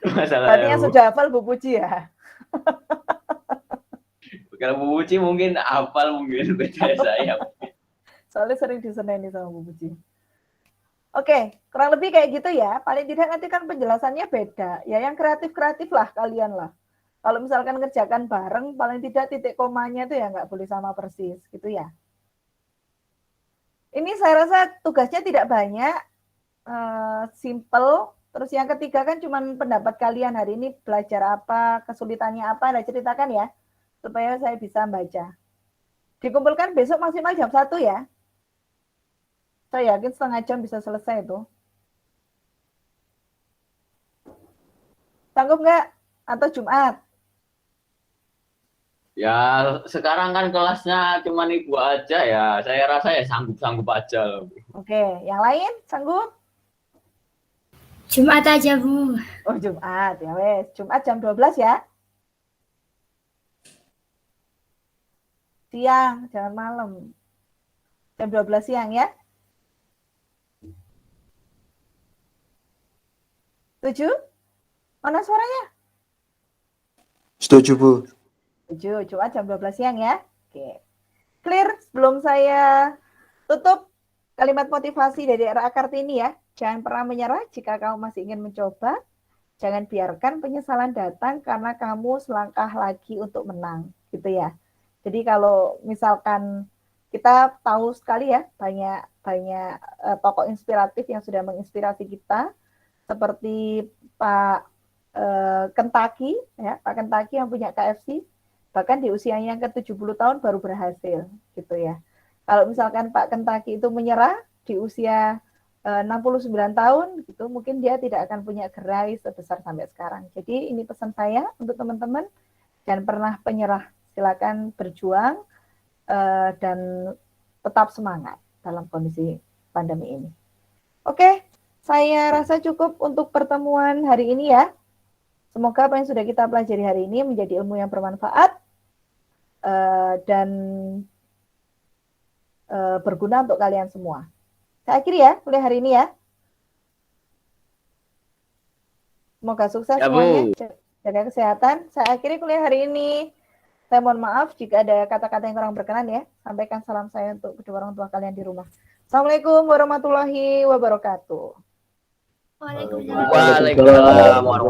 Berarti masalahnya, yang Bu. sudah hafal Bu Puji ya? Kalau Bu Uci mungkin hafal mungkin beda saya. Soalnya sering diseneni sama Bu Puji. Oke, kurang lebih kayak gitu ya. Paling tidak nanti kan penjelasannya beda. Ya yang kreatif-kreatif lah kalian lah. Kalau misalkan ngerjakan bareng, paling tidak titik komanya itu ya nggak boleh sama persis, gitu ya. Ini saya rasa tugasnya tidak banyak, simple. Terus yang ketiga kan cuma pendapat kalian hari ini belajar apa, kesulitannya apa, nah ceritakan ya, supaya saya bisa baca. Dikumpulkan besok maksimal jam 1 ya. Saya yakin setengah jam bisa selesai itu. Sanggup nggak? Atau Jumat? Ya, sekarang kan kelasnya cuma ibu aja ya. Saya rasa ya sanggup-sanggup aja loh. Oke, yang lain sanggup? Jumat aja, Bu. Oh, Jumat ya wes. Jumat jam 12 ya. Siang, jangan malam. Jam 12 siang ya. 7? Mana suaranya? Setuju, Bu. 7, Jumat jam 12 siang ya. Oke. Clear? Sebelum saya tutup, kalimat motivasi dari RA Kartini ya. Jangan pernah menyerah jika kamu masih ingin mencoba. Jangan biarkan penyesalan datang karena kamu selangkah lagi untuk menang. Gitu ya. Jadi kalau misalkan kita tahu sekali ya, banyak tokoh inspiratif yang sudah menginspirasi kita. Seperti Pak Kentucky, ya, Pak Kentucky yang punya KFC, bahkan di usianya yang ke-70 tahun baru berhasil, gitu ya. Kalau misalkan Pak Kentucky itu menyerah di usia 69 tahun, gitu, mungkin dia tidak akan punya gerai sebesar sampai sekarang. Jadi ini pesan saya untuk teman-teman, jangan pernah penyerah, silakan berjuang dan tetap semangat dalam kondisi pandemi ini. Oke, saya rasa cukup untuk pertemuan hari ini ya. Semoga apa yang sudah kita pelajari hari ini menjadi ilmu yang bermanfaat dan berguna untuk kalian semua. Saya akhiri ya kuliah hari ini ya. Semoga sukses Ya, semuanya. Bu. Jaga kesehatan. Saya akhiri kuliah hari ini. Saya mohon maaf jika ada kata-kata yang kurang berkenan ya. Sampaikan salam saya untuk kedua orang tua kalian di rumah. Assalamualaikum warahmatullahi wabarakatuh. Waalaikumsalam. Waalaikumsalam warahmatullahi